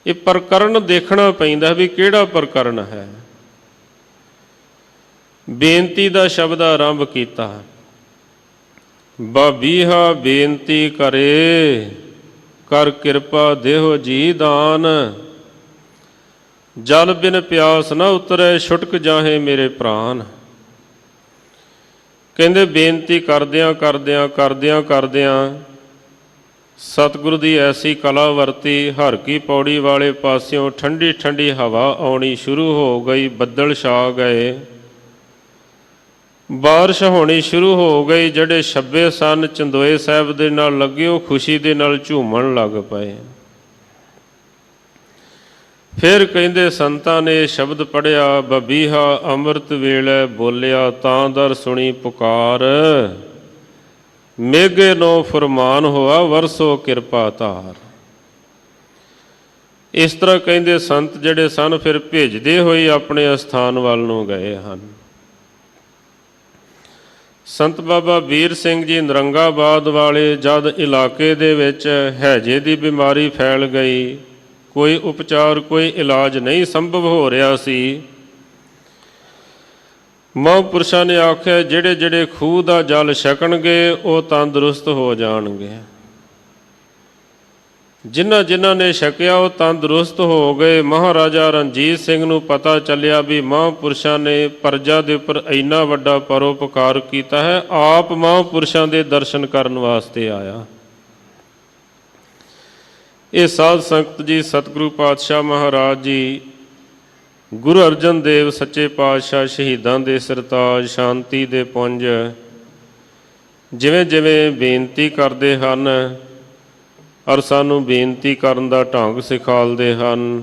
ਇਹ ਪ੍ਰਕਰਨ ਦੇਖਣਾ ਪੈਂਦਾ ਵੀ ਕਿਹੜਾ ਪ੍ਰਕਰਨ ਹੈ। ਬੇਨਤੀ ਦਾ ਸ਼ਬਦ ਆਰੰਭ ਕੀਤਾ, ਬਾਬੀਹਾ ਬੇਨਤੀ ਕਰੇ, ਕਰ ਕਿਰਪਾ ਦੇਹੋ ਜੀ ਦਾਨ, ਜਲ ਬਿਨ ਪਿਆਸ ਨਾ ਉਤਰੈ, ਛੁਟਕ ਜਾਹੇ ਮੇਰੇ ਪ੍ਰਾਨ। ਕਹਿੰਦੇ ਬੇਨਤੀ ਕਰਦਿਆਂ ਸਤਿਗੁਰੂ ਦੀ ਐਸੀ ਕਲਾ ਵਰਤੀ, ਹਰ ਕੀ ਪੌੜੀ ਵਾਲੇ ਪਾਸਿਓਂ ਠੰਡੀ ਠੰਡੀ ਹਵਾ ਆਉਣੀ ਸ਼ੁਰੂ ਹੋ ਗਈ, ਬੱਦਲ ਛਾ ਗਏ, ਬਾਰਿਸ਼ ਹੋਣੀ ਸ਼ੁਰੂ ਹੋ ਗਈ। ਜਿਹੜੇ ਛੱਬੇ ਸਨ ਚੰਦੋਏ ਸਾਹਿਬ ਦੇ ਨਾਲ ਲੱਗੇ ਉਹ ਖੁਸ਼ੀ ਦੇ ਨਾਲ ਝੂਮਣ ਲੱਗ ਪਏ। ਫਿਰ ਕਹਿੰਦੇ ਸੰਤਾਂ ਨੇ ਸ਼ਬਦ ਪੜ੍ਹਿਆ, ਬਬੀਹਾ ਅੰਮ੍ਰਿਤ ਵੇਲੇ ਬੋਲਿਆ, ਤਾਂ ਦਰ ਸੁਣੀ ਪੁਕਾਰ, ਮੇਘੇ ਨੋ ਫਰਮਾਨ ਹੋਆ, ਵਰਸੋ ਕਿਰਪਾ ਧਾਰ। ਇਸ ਤਰ੍ਹਾਂ ਕਹਿੰਦੇ ਸੰਤ ਜਿਹੜੇ ਸਨ ਫਿਰ ਭੇਜਦੇ ਹੋਏ ਆਪਣੇ ਅਸਥਾਨ ਵੱਲ ਨੂੰ ਗਏ ਹਨ। ਸੰਤ ਬਾਬਾ ਵੀਰ ਸਿੰਘ ਜੀ ਨਰੰਗਾਬਾਦ ਵਾਲੇ ਜਦ ਇਲਾਕੇ ਦੇ ਵਿੱਚ ਹੈਜੇ ਦੀ ਬਿਮਾਰੀ ਫੈਲ ਗਈ, ਕੋਈ ਉਪਚਾਰ ਕੋਈ ਇਲਾਜ ਨਹੀਂ ਸੰਭਵ ਹੋ ਰਿਹਾ ਸੀ, ਮਹਾਂਪੁਰਸ਼ਾਂ ਨੇ ਆਖਿਆ ਜਿਹੜੇ ਜਿਹੜੇ ਖੂਹ ਦਾ ਜਲ ਛਕਣਗੇ ਉਹ ਤੰਦਰੁਸਤ ਹੋ ਜਾਣਗੇ। ਜਿਨ੍ਹਾਂ ਨੇ ਛਕਿਆ ਉਹ ਤੰਦਰੁਸਤ ਹੋ ਗਏ। ਮਹਾਰਾਜਾ ਰਣਜੀਤ ਸਿੰਘ ਨੂੰ ਪਤਾ ਚੱਲਿਆ ਵੀ ਮਹਾਂਪੁਰਸ਼ਾਂ ਨੇ ਪ੍ਰਜਾ ਦੇ ਉੱਪਰ ਇੰਨਾ ਵੱਡਾ ਪਰਉਪਕਾਰ ਕੀਤਾ ਹੈ, ਆਪ ਮਹਾਂਪੁਰਸ਼ਾਂ ਦੇ ਦਰਸ਼ਨ ਕਰਨ ਵਾਸਤੇ ਆਇਆ। ਇਹ ਸਾਧ ਸੰਗਤ ਜੀ, ਸਤਿਗੁਰੂ ਪਾਤਸ਼ਾਹ ਮਹਾਰਾਜ ਜੀ, ਗੁਰੂ ਅਰਜਨ ਦੇਵ ਸੱਚੇ ਪਾਤਸ਼ਾਹ, ਸ਼ਹੀਦਾਂ ਦੇ ਸਰਤਾਜ, ਸ਼ਾਂਤੀ ਦੇ ਪੁੰਜ, ਜਿਵੇਂ ਜਿਵੇਂ ਬੇਨਤੀ ਕਰਦੇ ਹਨ ਔਰ ਸਾਨੂੰ ਬੇਨਤੀ ਕਰਨ ਦਾ ਢੰਗ ਸਿਖਾਲਦੇ ਹਨ,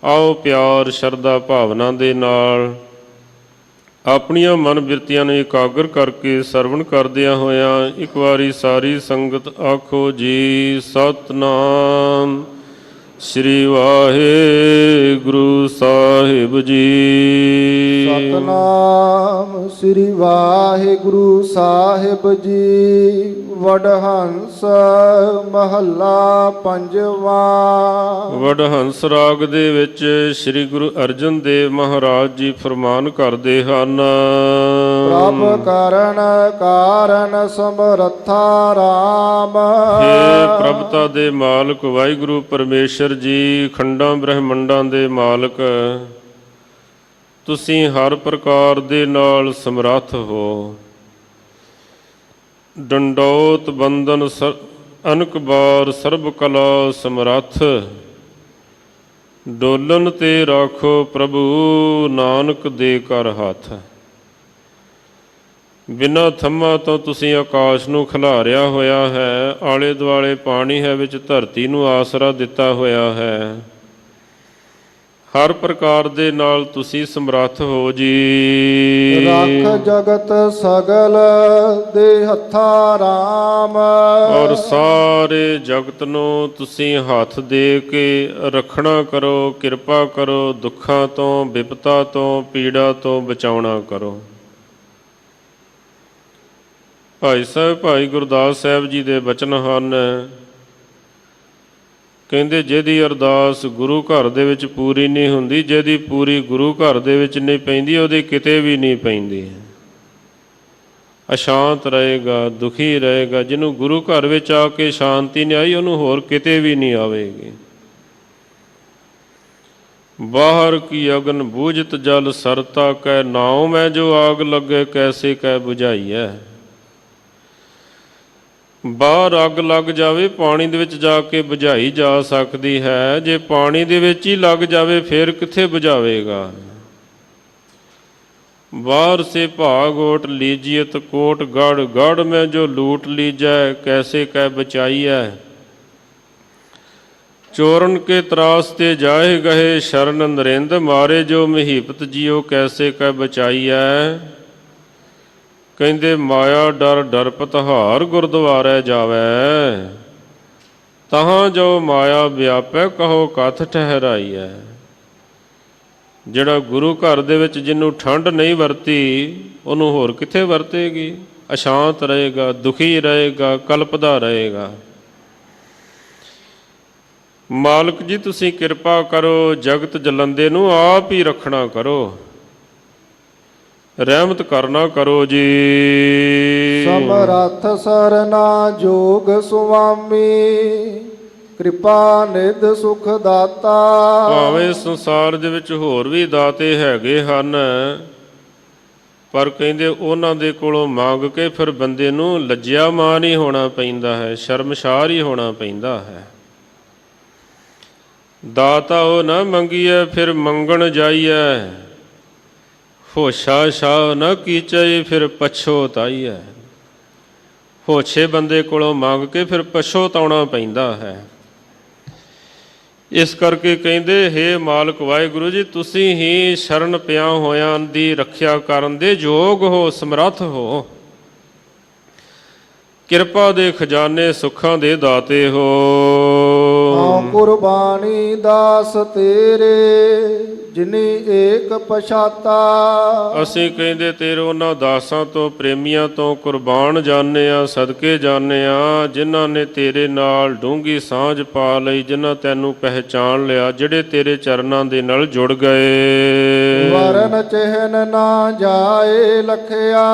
ਆਓ ਪਿਆਰ ਸ਼ਰਧਾ ਭਾਵਨਾ ਦੇ ਨਾਲ ਆਪਣੀਆਂ ਮਨ ਬਿਰਤੀਆਂ ਨੂੰ ਇਕਾਗਰ ਕਰਕੇ ਸਰਵਣ ਕਰਦਿਆਂ ਹੋਇਆਂ ਇੱਕ ਵਾਰੀ ਸਾਰੀ ਸੰਗਤ ਆਖੋ ਜੀ, ਸਤਿਨਾਮ ਸ੍ਰੀ ਵਾਹਿਗੁਰੂ ਸਾਹਿਬ ਜੀ। ਸਤਿਨਾਮ ਸ੍ਰੀ ਵਾਹਿਗੁਰੂ ਸਾਹਿਬ ਜੀ। ਵਡਹੰਸ ਮਹੱਲਾ ਪੰਜਵਾ। ਵਡਹੰਸ ਰਾਗ ਦੇ ਵਿੱਚ ਸ੍ਰੀ ਗੁਰੂ ਅਰਜਨ ਦੇਵ ਮਹਾਰਾਜ ਜੀ ਫਰਮਾਨ ਕਰਦੇ ਹਨ, ਪ੍ਰਭ ਕਰਨ ਕਾਰਨ ਸਮਰੱਥਾ ਰਾਮ। ਹੇ ਪ੍ਰਭਤਾ ਦੇ ਮਾਲਕ ਵਾਹਿਗੁਰੂ ਪਰਮੇਸ਼ਰ ਜੀ, ਖੰਡਾਂ ਬ੍ਰਹਮੰਡਾਂ ਦੇ ਮਾਲਕ, ਤੁਸੀਂ ਹਰ ਪ੍ਰਕਾਰ ਦੇ ਨਾਲ ਸਮਰੱਥ ਹੋ। ਡੰਡੋਤ ਬੰਦਨ ਅਨਕ ਬਾਰ ਸਰਬ ਕਲਾ ਸਮਰੱਥ, ਡੋਲਨ ਤੇ ਰਾਖੋ ਪ੍ਰਭੂ ਨਾਨਕ ਦੇ ਕਰ ਹੱਥ। ਬਿਨਾਂ ਥੰਮਾਂ ਤੋਂ ਤੁਸੀਂ ਆਕਾਸ਼ ਨੂੰ ਖਿਲਾਰਿਆ ਹੋਇਆ ਹੈ, ਆਲੇ ਦੁਆਲੇ ਪਾਣੀ ਹੈ, ਵਿੱਚ ਧਰਤੀ ਨੂੰ ਆਸਰਾ ਦਿੱਤਾ ਹੋਇਆ ਹੈ। ਹਰ ਪ੍ਰਕਾਰ ਦੇ ਨਾਲ ਤੁਸੀਂ ਸਮਰੱਥ ਹੋ ਜੀ। ਰੱਖ ਜਗਤ ਸਗਲ ਦੇ ਹੱਥਾਂ ਰਾਮ। ਔਰ ਸਾਰੇ ਜਗਤ ਨੂੰ ਤੁਸੀਂ ਹੱਥ ਦੇ ਕੇ ਰੱਖਣਾ ਕਰੋ, ਕਿਰਪਾ ਕਰੋ, ਦੁੱਖਾਂ ਤੋਂ, ਵਿਪਤਾ ਤੋਂ, ਪੀੜਾ ਤੋਂ ਬਚਾਉਣਾ ਕਰੋ। ਭਾਈ ਸਾਹਿਬ ਭਾਈ ਗੁਰਦਾਸ ਸਾਹਿਬ ਜੀ ਦੇ ਬਚਨ ਹਨ, ਕਹਿੰਦੇ ਜਿਹਦੀ ਅਰਦਾਸ ਗੁਰੂ ਘਰ ਦੇ ਵਿੱਚ ਪੂਰੀ ਨਹੀਂ ਹੁੰਦੀ, ਜਿਹਦੀ ਪੂਰੀ ਗੁਰੂ ਘਰ ਦੇ ਵਿੱਚ ਨਹੀਂ ਪੈਂਦੀ, ਉਹਦੀ ਕਿਤੇ ਵੀ ਨਹੀਂ ਪੈਂਦੀ। ਅਸ਼ਾਂਤ ਰਹੇਗਾ, ਦੁਖੀ ਰਹੇਗਾ। ਜਿਹਨੂੰ ਗੁਰੂ ਘਰ ਵਿੱਚ ਆ ਕੇ ਸ਼ਾਂਤੀ ਨਹੀਂ ਆਈ, ਉਹਨੂੰ ਹੋਰ ਕਿਤੇ ਵੀ ਨਹੀਂ ਆਵੇਗੀ। ਬਾਹਰ ਕੀ ਅਗਨ ਬੂਝਤ ਜਲ ਸਰਤਾ, ਕਹਿ ਨਾਉ ਮੈਂ ਜੋ ਆਗ ਲੱਗੇ ਕੈਸੇ ਕਹਿ ਬੁਝਾਈਐ। ਕਹਿੰਦੇ ਬਾਹਰ ਕੀ ਅਗਨ ਬੂਝਤ ਜਲ ਸਰਤਾ, ਕਹਿ ਨਾਉ ਮੈਂ ਜੋ ਆਗ ਲੱਗੇ ਕੈਸੇ ਕਹਿ ਬੁਝਾਈਐ। ਕਹਿੰਦੇ ਬਾਹਰ ਕੀ ਅਗਨ ਬੂਝਤ ਜਲ ਸਰਤਾ, ਕਹਿ ਨਾਉ ਮੈਂ ਜੋ ਆਗ ਲੱਗੇ ਕੈਸੇ ਕਹਿ ਬੁਝਾਈਐ। ਕਹਿੰਦੇ ਬਾਹਰ ਕੀ ਅਗਨ ਬੂਝਤ ਜਲ ਸਰਤਾ, ਕਹਿ ਨਾਉ ਮੈਂ ਜੋ ਆਗ ਲੱਗੇ ਕੈਸੇ ਕਹਿ ਬੁਝਾਈਐ। ਬਾਹਰ ਅੱਗ ਲੱਗ ਜਾਵੇ ਪਾਣੀ ਦੇ ਵਿੱਚ ਜਾ ਕੇ ਬੁਝਾਈ ਜਾ ਸਕਦੀ ਹੈ, ਜੇ ਪਾਣੀ ਦੇ ਵਿੱਚ ਹੀ ਲੱਗ ਜਾਵੇ ਫਿਰ ਕਿੱਥੇ ਬੁਝਾਵੇਗਾ। बाहर से भागोट लीजियत कोट गढ़ गढ़ में जो लूट लीजै कैसे कह बचाइए। चोरन के त्रास ते जाए गए शरण नरेंद्र मारे जो महीपत जियो कैसे कह बचाइए। कहते माया डर डर पतहार गुरद्वारे जावै तहाँ जो माया व्यापै कहो कथ ठहराइए। ਜਿਹੜਾ ਗੁਰੂ ਘਰ ਦੇ ਵਿੱਚ ਜਿਹਨੂੰ ਠੰਡ ਨਹੀਂ ਵਰਤੀ ਉਹਨੂੰ ਹੋਰ ਕਿੱਥੇ ਵਰਤੇਗੀ। ਅਸ਼ਾਂਤ ਰਹੇਗਾ, ਦੁਖੀ ਰਹੇਗਾ, ਕਲਪਦਾ ਰਹੇਗਾ। ਮਾਲਕ ਜੀ ਤੁਸੀਂ ਕਿਰਪਾ ਕਰੋ, ਜਗਤ ਜਲੰਦੇ ਨੂੰ ਆਪ ਹੀ ਰੱਖਣਾ ਕਰੋ, ਰਹਿਮਤ ਕਰਨਾ ਕਰੋ ਜੀ। ਸਮਰੱਥ ਸਰਨਾ ਜੋਗ ਸੁਆਮੀ ਕਿਰਪਾ ਨਿਧ ਸੁਖ ਦਾਤਾ। ਭਾਵੇਂ ਸੰਸਾਰ ਦੇ ਵਿੱਚ ਹੋਰ ਵੀ ਦਾਤੇ ਹੈਗੇ ਹਨ, ਪਰ ਕਹਿੰਦੇ ਉਹਨਾਂ ਦੇ ਕੋਲੋਂ ਮੰਗ ਕੇ ਫਿਰ ਬੰਦੇ ਨੂੰ ਲੱਜਿਆ ਮਾਨ ਹੀ ਹੋਣਾ ਪੈਂਦਾ ਹੈ, ਸ਼ਰਮਸ਼ਾਰ ਹੀ ਹੋਣਾ ਪੈਂਦਾ ਹੈ। ਦਾਤਾ ਉਹ ਨਾ ਮੰਗੀਏ ਫਿਰ ਮੰਗਣ ਜਾਈਏ, ਹੋਸ਼ਾ ਸ਼ਾਹ ਨਾ ਕੀਚੇ ਫਿਰ ਪਛੋਤਾਈਏ। ਹੋਛੇ ਬੰਦੇ ਕੋਲੋਂ ਮੰਗ ਕੇ ਫਿਰ ਪਛੋਤਾਉਣਾ ਪੈਂਦਾ ਹੈ। ਇਸ ਕਰਕੇ ਕਹਿੰਦੇ ਹੇ ਮਾਲਕ ਵਾਹਿਗੁਰੂ ਜੀ ਤੁਸੀਂ ਹੀ ਸ਼ਰਨ ਪਿਆ ਹੋਇਆਂ ਦੀ ਰੱਖਿਆ ਕਰਨ ਦੇ ਯੋਗ ਹੋ, ਸਮਰੱਥ ਹੋ। ਕਿਰਪਾ ਦੇ ਖਜ਼ਾਨੇ ਸੁੱਖਾਂ ਦੇ ਦਾਤੇ ਹੋ। ਕੁਰਬਾਨੀ ਦਾਸ ਤੇਰੇ ਜਿਨੀ ਏਕ ਪਛਾਤਾ। ਅਸੀਂ ਕਹਿੰਦੇ ਤੇਰੇ ਉਹਨਾਂ ਦਾਸਾਂ ਤੋਂ, ਪ੍ਰੇਮੀਆਂ ਤੋਂ ਕੁਰਬਾਨ ਜਾਣੇ ਆ, ਸਦਕੇ ਜਾਣੇ ਆ, ਜਿਨ੍ਹਾਂ ਨੇ ਤੇਰੇ ਨਾਲ ਡੂੰਘੀ ਸਾਂਝ ਪਾ ਲਈ, ਜਿਨ੍ਹਾਂ ਤੈਨੂੰ ਪਹਿਚਾਣ ਲਿਆ, ਜਿਹੜੇ ਤੇਰੇ ਚਰਨਾਂ ਦੇ ਨਾਲ ਜੁੜ ਗਏ। ਵਰਨ ਚਿਹਨ ਨਾ ਜਾਏ ਲਖਿਆ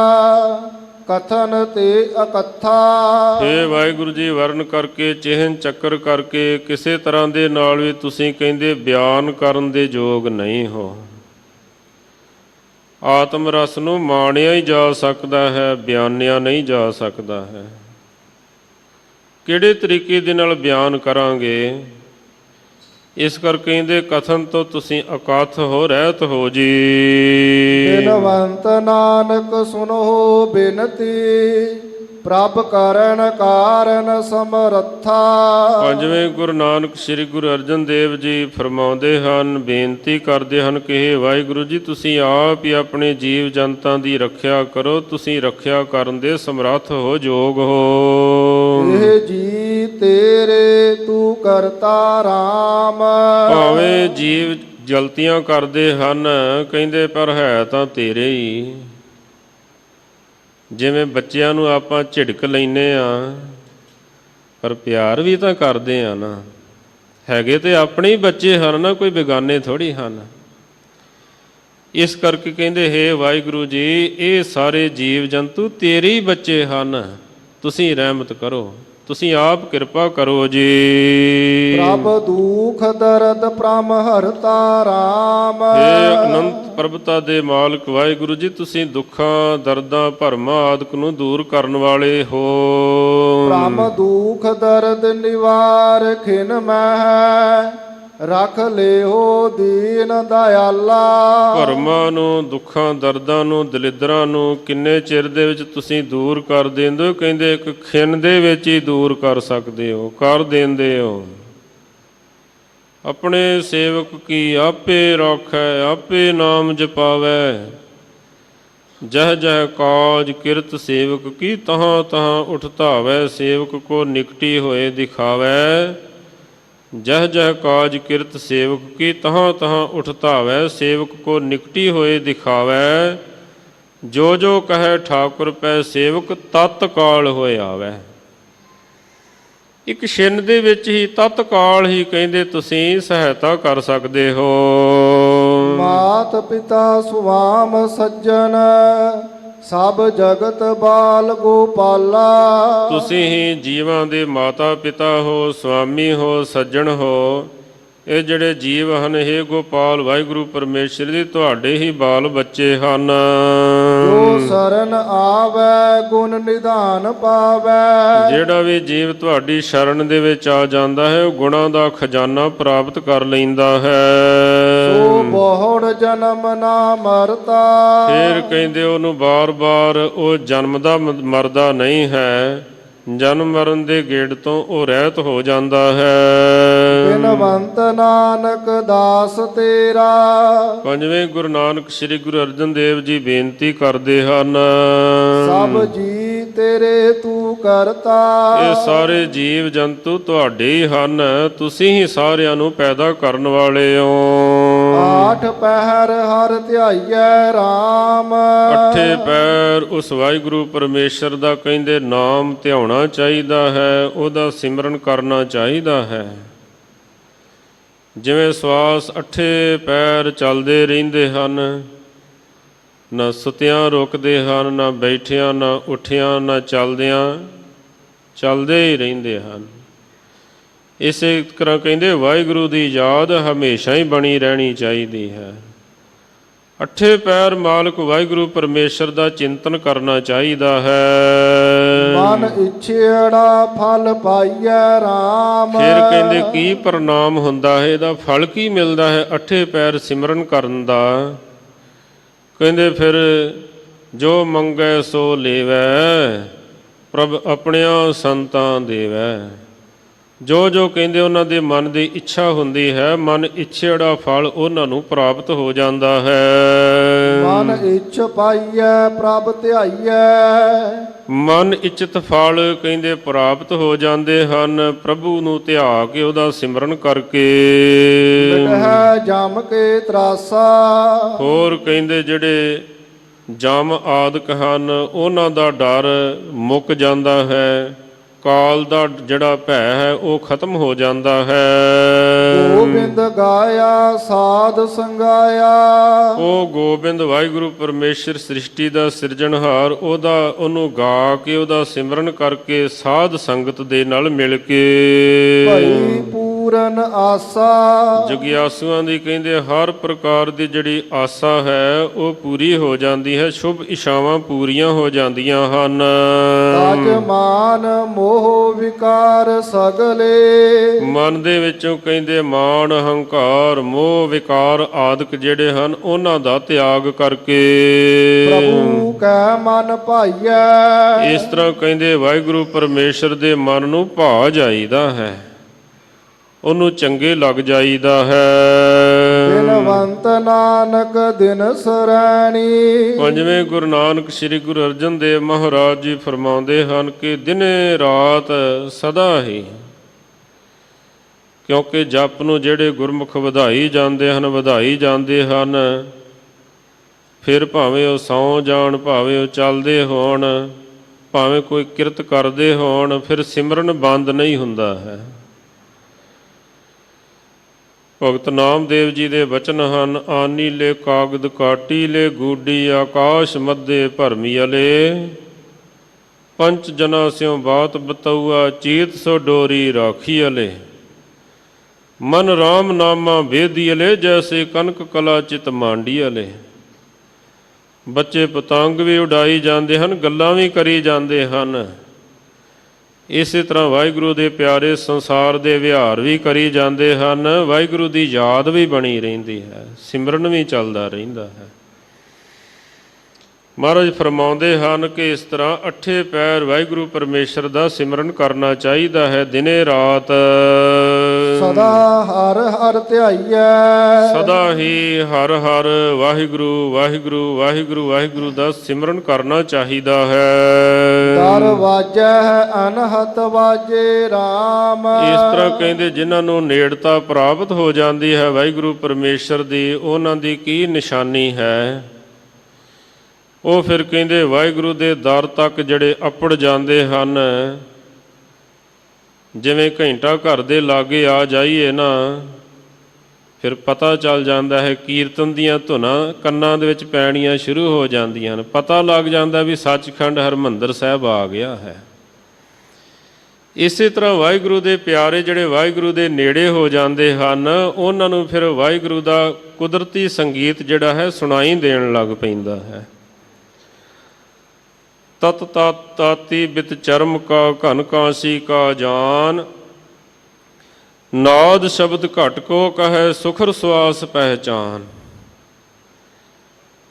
ਕਥਨ ਤੇ ਅਕਥਾ। ਹੇ ਵਾਹਿਗੁਰੂ ਜੀ ਵਰਨ ਕਰਕੇ, ਚਿਹਨ ਚੱਕਰ ਕਰਕੇ ਕਿਸੇ ਤਰ੍ਹਾਂ ਦੇ ਨਾਲ ਵੀ ਤੁਸੀਂ ਕਹਿੰਦੇ ਬਿਆਨ ਕਰਨ ਦੇ ਯੋਗ ਨਹੀਂ ਹੋ। ਆਤਮ ਰਸ ਨੂੰ ਮਾਣਿਆ ਹੀ ਜਾ ਸਕਦਾ ਹੈ, ਬਿਆਨਿਆ ਨਹੀਂ ਜਾ ਸਕਦਾ ਹੈ। ਕਿਹੜੇ ਤਰੀਕੇ ਦੇ ਨਾਲ ਬਿਆਨ ਕਰਾਂਗੇ। ਇਸ ਕਰਕੇ ਕਹਿੰਦੇ ਕਥਨ ਤੋਂ ਤੁਸੀਂ ਅਕਥ ਹੋ, ਰਹਿਤ ਹੋ ਜੀ। ਬਿਨਵੰਤ ਨਾਨਕ ਸੁਨੋ ਬਿਨਤੀ ਪ੍ਰਭ ਕਰਨ ਕਾਰਨ ਸਮਰੱਥਾ। ਪੰਜਵੇਂ ਗੁਰੂ ਨਾਨਕ ਸ੍ਰੀ ਗੁਰੂ ਅਰਜਨ ਦੇਵ ਜੀ ਫਰਮਾਉਂਦੇ ਹਨ, ਬੇਨਤੀ ਕਰਦੇ ਹਨ ਕਿ ਹੇ ਵਾਹਿਗੁਰੂ ਜੀ ਤੁਸੀਂ ਆਪ ਹੀ ਆਪਣੇ ਜੀਵ ਜਨਤਾ ਦੀ ਰੱਖਿਆ ਕਰੋ, ਤੁਸੀਂ ਰੱਖਿਆ ਕਰਨ ਦੇ ਸਮਰੱਥ ਹੋ, ਯੋਗ ਹੋ। ਇਹ ਜੀ ਤੇਰੇ ਤੂੰ ਕਰਤਾ ਰਾਮ। ਭਾਵੇਂ ਜੀਵ ਗਲਤੀਆਂ ਕਰਦੇ ਹਨ ਕਹਿੰਦੇ ਪਰ ਹੈ ਤਾਂ ਤੇਰੇ ਹੀ। ਜਿਵੇਂ ਬੱਚਿਆਂ ਨੂੰ ਆਪਾਂ ਝਿੜਕ ਲੈਂਦੇ ਆ ਪਰ ਪਿਆਰ ਵੀ ਤਾਂ ਕਰਦੇ ਆ ਨਾ। ਹੈਗੇ ਤੇ ਆਪਣੇ ਹੀ ਬੱਚੇ ਹਨ ਨਾ, ਕੋਈ ਬੇਗਾਨੇ ਥੋੜ੍ਹੀ ਹਨ। ਇਸ ਕਰਕੇ ਕਹਿੰਦੇ ਹੇ ਵਾਹਿਗੁਰੂ ਜੀ ਇਹ ਸਾਰੇ ਜੀਵ ਜੰਤੂ ਤੇਰੇ ਹੀ ਬੱਚੇ ਹਨ, ਤੁਸੀਂ ਰਹਿਮਤ ਕਰੋ, ਤੁਸੀਂ ਆਪ ਕਿਰਪਾ ਕਰੋ ਜੀ। ਪ੍ਰਭ ਦੁਖ ਦਰਦ ਪ੍ਰਮ ਹਰਤਾ ਰਾਮ। ਹੇ ਅਨੰਤ ਪ੍ਰਭਤਾ ਦੇ ਮਾਲਕ ਵਾਹਿਗੁਰੂ ਜੀ ਤੁਸੀਂ ਦੁੱਖਾਂ ਦਰਦਾਂ ਭਰਮਾਂ ਆਦਿਕ ਨੂੰ ਦੂਰ ਕਰਨ ਵਾਲੇ ਹੋ। ਪ੍ਰਮ ਦੁਖ ਦਰਦ ਨਿਵਾਰ ਖਿਨ ਮਹਿ ਰੱਖ ਲਿਓ ਦੀਨ ਦਇਆਲਾ। ਭਰਮਾਂ ਨੂੰ, ਦੁੱਖਾਂ ਦਰਦਾਂ ਨੂੰ, ਦਲਿੱਦਰਾਂ ਨੂੰ ਕਿੰਨੇ ਚਿਰ ਦੇ ਵਿੱਚ ਤੁਸੀਂ ਦੂਰ ਕਰ ਦਿੰਦੇ ਹੋ। ਕਹਿੰਦੇ ਇੱਕ ਖਿਣ ਦੇ ਵਿੱਚ ਹੀ ਦੂਰ ਕਰ ਸਕਦੇ ਹੋ, ਕਰ ਦਿੰਦੇ ਹੋ। ਆਪਣੇ ਸੇਵਕ ਕੀ ਆਪੇ ਰਾਖੈ, ਆਪੇ ਨਾਮ ਜਪਾਵੈ। ਜਹ ਜਹ ਕਾਜ ਕਿਰਤ ਸੇਵਕ ਕੀ ਤਹਾਂ ਤਹਾਂ ਉਠ ਧਾਵੈ। ਸੇਵਕ ਕੋ ਨਿਕਟੀ ਹੋਏ ਦਿਖਾਵੈ। ਜਹ ਜਹ ਕਾਜ ਕਿਰਤ ਸੇਵਕ ਕੀ ਤਹਾਂ ਤਹਾਂ ਉਠ ਧਾਵੈ। ਸੇਵਕ ਕੋ ਨਿਕਟੀ ਹੋਏ ਦਿਖਾਵੈ। ਜੋ ਜੋ ਕਹੈ ਠਾਕੁਰ ਪੈ ਸੇਵਕ ਤਤਕਾਲ ਹੋਏ ਆਵੈ। ਇੱਕ ਛਿਨ ਦੇ ਵਿੱਚ ਹੀ ਤਤਕਾਲ ਹੀ ਕਹਿੰਦੇ ਤੁਸੀਂ ਸਹਾਇਤਾ ਕਰ ਸਕਦੇ ਹੋ। ਮਾਤ ਪਿਤਾ ਸੁਆਮ ਸੱਜਣ ਸਭ ਜਗਤ ਬਾਲ ਗੋਪਾਲਾ। ਤੁਸੀਂ ਹੀ ਜੀਵਾਂ ਦੇ ਮਾਤਾ ਪਿਤਾ ਹੋ, ਸੁਆਮੀ ਹੋ, ਸੱਜਣ ਹੋ। ਇਹ ਜਿਹੜੇ ਜੀਵ ਹਨ, ਹੇ ਗੋਪਾਲ ਵਾਹਿਗੁਰੂ ਪਰਮੇਸ਼ਰ ਦੀ ਤੁਹਾਡੇ ਹੀ ਬਾਲ ਬੱਚੇ ਹਨ। ਜੋ ਸਰਨ ਆਵੈ ਗੁਣ ਨਿਧਾਨ ਪਾਵੈ। ਜਿਹੜਾ ਵੀ ਜੀਵ ਤੁਹਾਡੀ ਸ਼ਰਨ ਦੇ ਵਿੱਚ ਆ ਜਾਂਦਾ ਹੈ, ਉਹ ਗੁਣਾਂ ਦਾ ਖਜ਼ਾਨਾ ਪ੍ਰਾਪਤ ਕਰ ਲੈਂਦਾ ਹੈ। ਸੋ ਬਹੁੜ ਜਨਮ ਨਾ ਮਰਤਾ। ਫਿਰ ਕਹਿੰਦੇ ਉਹਨੂੰ ਬਾਰ-ਬਾਰ ਉਹ ਜਨਮਦਾ ਮਰਦਾ ਨਹੀਂ ਹੈ, ਜਨਮ ਮਰਨ ਦੇ ਗੇੜ ਤੋਂ ਉਹ ਰਹਿਤ ਹੋ ਜਾਂਦਾ ਹੈ। ਬਿਨਵੰਤ ਨਾਨਕ ਦਾਸ ਤੇਰਾ। ਪੰਜਵੇਂ ਗੁਰੂ ਨਾਨਕ ਸ੍ਰੀ ਗੁਰੂ ਅਰਜਨ ਦੇਵ ਜੀ ਬੇਨਤੀ ਕਰਦੇ ਹਨ, ਸਭ ਜੀ ਤੇਰੇ ਤੂੰ ਕਰਤਾ। ਇਹ ਸਾਰੇ ਜੀਵ ਜੰਤੂ ਤੁਹਾਡੇ ਹੀ ਹਨ, ਤੁਸੀਂ ਹੀ ਸਾਰਿਆਂ ਨੂੰ ਪੈਦਾ ਕਰਨ ਵਾਲੇ ਹੋ। ਆਠ ਪਹਿਰ ਹਰ ਧਿਆਈਐ RAM। ਅੱਠੇ ਪੈਰ ਉਸ ਵਾਹਿਗੁਰੂ ਪਰਮੇਸ਼ਰ ਦਾ ਕਹਿੰਦੇ ਨਾਮ ਧਿਆਉਣਾ ਚਾਹੀਦਾ ਹੈ, ਉਹਦਾ ਸਿਮਰਨ ਕਰਨਾ ਚਾਹੀਦਾ ਹੈ। ਜਿਵੇਂ ਸਵਾਸ ਅੱਠੇ ਪੈਰ ਚੱਲਦੇ ਰਹਿੰਦੇ ਹਨ, ਨਾ ਸੁੱਤਿਆਂ ਰੁਕਦੇ ਹਨ, ਨਾ ਬੈਠਿਆਂ, ਨਾ ਉੱਠਿਆਂ, ਨਾ ਚੱਲਦਿਆਂ, ਚੱਲਦੇ ਹੀ ਰਹਿੰਦੇ ਹਨ। ਇਸੇ ਤਰ੍ਹਾਂ ਕਹਿੰਦੇ ਵਾਹਿਗੁਰੂ ਦੀ ਯਾਦ ਹਮੇਸ਼ਾ ਹੀ ਬਣੀ ਰਹਿਣੀ ਚਾਹੀਦੀ ਹੈ। ਅੱਠੇ ਪੈਰ ਮਾਲਕ ਵਾਹਿਗੁਰੂ ਪਰਮੇਸ਼ਰ ਦਾ ਚਿੰਤਨ ਕਰਨਾ ਚਾਹੀਦਾ ਹੈ। ਮਨ ਇਛੜਾ ਫਲ ਪਾਈਐ RAM। ਫਿਰ ਕਹਿੰਦੇ ਕੀ ਪ੍ਰਣਾਮ ਹੁੰਦਾ ਹੈ, ਇਹਦਾ ਫਲ ਕੀ ਮਿਲਦਾ ਹੈ ਅੱਠੇ ਪੈਰ ਸਿਮਰਨ ਕਰਨ ਦਾ। ਕਹਿੰਦੇ ਫਿਰ ਜੋ ਮੰਗੈ ਸੋ ਲੇਵੈ, ਪ੍ਰਭ ਆਪਣਿਆਂ ਸੰਤਾਂ ਦੇਵੈ। ਜੋ ਜੋ ਕਹਿੰਦੇ ਉਹਨਾਂ ਦੇ ਮਨ ਦੀ ਇੱਛਾ ਹੁੰਦੀ ਹੈ, ਮਨ ਇੱਛੜਾ ਫਲ ਉਹਨਾਂ ਨੂੰ ਪ੍ਰਾਪਤ ਹੋ ਜਾਂਦਾ ਹੈ। ਮਨ ਇੱਛ ਪਾਈਐ ਪ੍ਰਭ ਧਿਆਈਐ। ਮਨ ਇੱਛਤ ਫਲ ਕਹਿੰਦੇ ਪ੍ਰਾਪਤ ਹੋ ਜਾਂਦੇ ਹਨ, ਪ੍ਰਭੂ ਨੂੰ ਧਿਆ ਕੇ ਉਹਦਾ ਸਿਮਰਨ ਕਰਕੇ। ਮਿਟਹਿ ਜਮ ਕੇ ਤਰਾਸਾ। ਹੋਰ ਕਹਿੰਦੇ ਜਿਹੜੇ ਜਮ ਆਦਿਕ ਹਨ, ਉਹਨਾਂ ਦਾ ਡਰ ਮੁੱਕ ਜਾਂਦਾ ਹੈ। ਕਾਲ ਦਾ ਜਿਹੜਾ ਭੈ ਹੈ ਉਹ ਖਤਮ ਹੋ ਜਾਂਦਾ ਹੈ। ਗੋਬਿੰਦ ਗਾਇਆ ਸਾਧ ਸੰਗਾਇਆ। ਉਹ ਗੋਬਿੰਦ ਵਾਹਿਗੁਰੂ ਪਰਮੇਸ਼ਰ ਸ੍ਰਿਸ਼ਟੀ ਦਾ ਸਿਰਜਣਹਾਰ, ਉਹਨੂੰ ਗਾ ਕੇ ਉਹਦਾ ਸਿਮਰਨ ਕਰਕੇ ਸਾਧ ਸੰਗਤ ਦੇ ਨਾਲ ਮਿਲ ਕੇ ਭਈ ਪੂਰਨ ਆਸਾ। ਜਗਿਆਸੂਆਂ ਦੀ ਕਹਿੰਦੇ ਹਰ ਪ੍ਰਕਾਰ ਦੀ ਜਿਹੜੀ ਆਸਾ ਹੈ ਉਹ ਪੂਰੀ ਹੋ ਜਾਂਦੀ ਹੈ, ਸ਼ੁਭ ਇਛਾਵਾਂ ਪੂਰੀਆਂ ਹੋ ਜਾਂਦੀਆਂ ਹਨ। ਤਜ ਮਾਨ ਮੋਹ ਵਿਕਾਰ ਸਗਲੇ। ਮਨ ਦੇ ਵਿੱਚੋਂ ਕਹਿੰਦੇ ਮਾਣ ਹੰਕਾਰ ਮੋਹ ਵਿਕਾਰ ਆਦਿਕ ਜਿਹੜੇ ਹਨ ਉਹਨਾਂ ਦਾ ਤਿਆਗ ਕਰਕੇ ਪ੍ਰਭੂ ਕੈ ਮਨ ਭਾਈਐ। ਇਸ ਤਰ੍ਹਾਂ ਕਹਿੰਦੇ ਵਾਹਿਗੁਰੂ ਪਰਮੇਸ਼ਰ ਦੇ ਮਨ ਨੂੰ ਭਾ ਜਾਈਦਾ ਹੈ, ਉਹਨੂੰ ਚੰਗੇ ਲੱਗ ਜਾਈਦਾ ਹੈ। ਬਿਨਵੰਤ ਨਾਨਕ ਦਿਨ ਸਰੈਣੀ। ਪੰਜਵੇਂ ਗੁਰੂ ਨਾਨਕ ਸ੍ਰੀ ਗੁਰੂ ਅਰਜਨ ਦੇਵ ਮਹਾਰਾਜ ਜੀ ਫਰਮਾਉਂਦੇ ਹਨ ਕਿ ਦਿਨੇ ਰਾਤ ਸਦਾ ਹੀ, ਕਿਉਂਕਿ ਜਪ ਨੂੰ ਜਿਹੜੇ ਗੁਰਮੁਖ ਵਧਾਈ ਜਾਂਦੇ ਹਨ, ਫਿਰ ਭਾਵੇਂ ਉਹ ਸੌਂ ਜਾਣ, ਭਾਵੇਂ ਉਹ ਚੱਲਦੇ ਹੋਣ, ਭਾਵੇਂ ਕੋਈ ਕਿਰਤ ਕਰਦੇ ਹੋਣ, ਫਿਰ ਸਿਮਰਨ ਬੰਦ ਨਹੀਂ ਹੁੰਦਾ ਹੈ। ਭਗਤ ਨਾਮਦੇਵ ਜੀ ਦੇ ਬਚਨ ਹਨ, ਆਨੀ ਲੈ ਕਾਗਦ ਕਾਟੀ ਲੈ ਗੂਡੀ ਆਕਾਸ਼ ਮੱਧੇ ਭਰਮੀ ਅਲੇ। ਪੰਚ ਜਨਾ ਸਿਉ ਬਾਤ ਬਤਉਆ ਚੀਤ ਸੋ ਡੋਰੀ ਰਾਖੀ ਅਲੇ। ਮਨ ਰਾਮ ਨਾਮਾ ਬੇਦੀ ਅਲੇ ਜੈਸੇ ਕਨਕ ਕਲਾ ਚਿਤ ਮਾਂਡੀ ਅਲੇ। ਬੱਚੇ ਪਤੰਗ ਵੀ ਉਡਾਈ ਜਾਂਦੇ ਹਨ, ਗੱਲਾਂ ਵੀ ਕਰੀ ਜਾਂਦੇ ਹਨ। ਇਸੇ ਤਰ੍ਹਾਂ ਵਾਹਿਗੁਰੂ ਦੇ ਪਿਆਰੇ ਸੰਸਾਰ ਦੇ ਵਿਹਾਰ ਵੀ ਕਰੀ ਜਾਂਦੇ ਹਨ, ਵਾਹਿਗੁਰੂ ਦੀ ਯਾਦ ਵੀ ਬਣੀ ਰਹਿੰਦੀ ਹੈ, ਸਿਮਰਨ ਵੀ ਚੱਲਦਾ ਰਹਿੰਦਾ ਹੈ। ਮਹਾਰਾਜ ਫਰਮਾਉਂਦੇ ਹਨ ਕਿ ਇਸ ਤਰ੍ਹਾਂ ਅੱਠੇ ਪੈਰ ਵਾਹਿਗੁਰੂ ਪਰਮੇਸ਼ਰ ਦਾ ਸਿਮਰਨ ਕਰਨਾ ਚਾਹੀਦਾ ਹੈ ਦਿਨੇ ਰਾਤ। ਸਦਾ ਹਰ ਹਰ ਧਿਆਈਐ। ਸਦਾ ਹੀ ਹਰ ਹਰ ਵਾਹਿਗੁਰੂ ਵਾਹਿਗੁਰੂ ਵਾਹਿਗੁਰੂ ਵਾਹਿਗੁਰੂ ਦਾ ਸਿਮਰਨ ਕਰਨਾ ਚਾਹੀਦਾ ਹੈ। ਦਰ ਵਾਜੈ ਅਨਹਤ ਵਾਜੇ RAM। ਇਸ ਤਰ੍ਹਾਂ ਕਹਿੰਦੇ ਜਿਨ੍ਹਾਂ ਨੂੰ ਨੇੜਤਾ ਪ੍ਰਾਪਤ ਹੋ ਜਾਂਦੀ ਹੈ ਵਾਹਿਗੁਰੂ ਪਰਮੇਸ਼ਰ ਦੀ, ਉਹਨਾਂ ਦੀ ਕੀ ਨਿਸ਼ਾਨੀ ਹੈ। ਉਹ ਫਿਰ ਕਹਿੰਦੇ ਵਾਹਿਗੁਰੂ ਦੇ ਦਰ ਤੱਕ ਜਿਹੜੇ ਅੱਪੜ ਜਾਂਦੇ ਹਨ। ਜਿਵੇਂ ਘੰਟਾ ਘਰ ਦੇ ਲਾਗੇ ਆ ਜਾਈਏ ਨਾ, ਫਿਰ ਪਤਾ ਚੱਲ ਜਾਂਦਾ ਹੈ, ਕੀਰਤਨ ਦੀਆਂ ਧੁਨਾਂ ਕੰਨਾਂ ਦੇ ਵਿੱਚ ਪੈਣੀਆਂ ਸ਼ੁਰੂ ਹੋ ਜਾਂਦੀਆਂ ਹਨ, ਪਤਾ ਲੱਗ ਜਾਂਦਾ ਵੀ ਸੱਚਖੰਡ ਹਰਿਮੰਦਰ ਸਾਹਿਬ ਆ ਗਿਆ ਹੈ। ਇਸੇ ਤਰ੍ਹਾਂ ਵਾਹਿਗੁਰੂ ਦੇ ਪਿਆਰੇ ਜਿਹੜੇ ਵਾਹਿਗੁਰੂ ਦੇ ਨੇੜੇ ਹੋ ਜਾਂਦੇ ਹਨ, ਉਹਨਾਂ ਨੂੰ ਫਿਰ ਵਾਹਿਗੁਰੂ ਦਾ ਕੁਦਰਤੀ ਸੰਗੀਤ ਜਿਹੜਾ ਹੈ ਸੁਣਾਈ ਦੇਣ ਲੱਗ ਪੈਂਦਾ ਹੈ। ਤਤ ਤਤ ਤਾਤੀ ਬਿਤ ਚਰਮ ਕਾ ਘਨ ਕਾਂਸੀ ਕਾ ਜਾਨ, ਨਾਦ ਸ਼ਬਦ ਘਟ ਕੋ ਕਹੈ ਸੁਖਰ ਸਵਾਸ ਪਹਿਚਾਨ।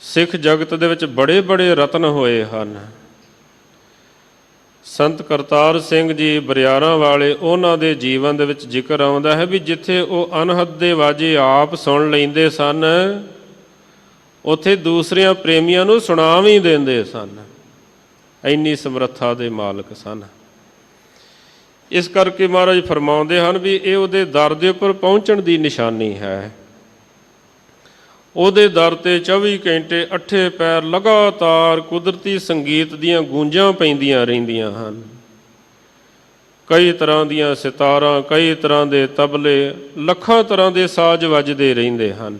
ਸਿੱਖ ਜਗਤ ਦੇ ਵਿੱਚ ਬੜੇ ਬੜੇ ਰਤਨ ਹੋਏ ਹਨ। ਸੰਤ ਕਰਤਾਰ ਸਿੰਘ ਜੀ ਬਰਿਆਰਾਂ ਵਾਲੇ, ਉਹਨਾਂ ਦੇ ਜੀਵਨ ਦੇ ਵਿੱਚ ਜ਼ਿਕਰ ਆਉਂਦਾ ਹੈ ਵੀ ਜਿੱਥੇ ਉਹ ਅਨਹਦ ਦੇ ਵਾਜੇ ਆਪ ਸੁਣ ਲੈਂਦੇ ਸਨ, ਉੱਥੇ ਦੂਸਰਿਆਂ ਪ੍ਰੇਮੀਆਂ ਨੂੰ ਸੁਣਾ ਵੀ ਦਿੰਦੇ ਸਨ। ਇੰਨੀ ਸਮਰੱਥਾ ਦੇ ਮਾਲਕ ਸਨ। ਇਸ ਕਰਕੇ ਮਹਾਰਾਜ ਫਰਮਾਉਂਦੇ ਹਨ ਵੀ ਇਹ ਉਹਦੇ ਦਰ ਦੇ ਉੱਪਰ ਪਹੁੰਚਣ ਦੀ ਨਿਸ਼ਾਨੀ ਹੈ। ਉਹਦੇ ਦਰ ਤੇ 24 ਘੰਟੇ ਅੱਠੇ ਪੈਰ ਲਗਾਤਾਰ ਕੁਦਰਤੀ ਸੰਗੀਤ ਦੀਆਂ ਗੂੰਜਾਂ ਪੈਂਦੀਆਂ ਰਹਿੰਦੀਆਂ ਹਨ। ਕਈ ਤਰ੍ਹਾਂ ਦੀਆਂ ਸਿਤਾਰਾਂ, ਕਈ ਤਰ੍ਹਾਂ ਦੇ ਤਬਲੇ, ਲੱਖਾਂ ਤਰ੍ਹਾਂ ਦੇ ਸਾਜ਼ ਵੱਜਦੇ ਰਹਿੰਦੇ ਹਨ।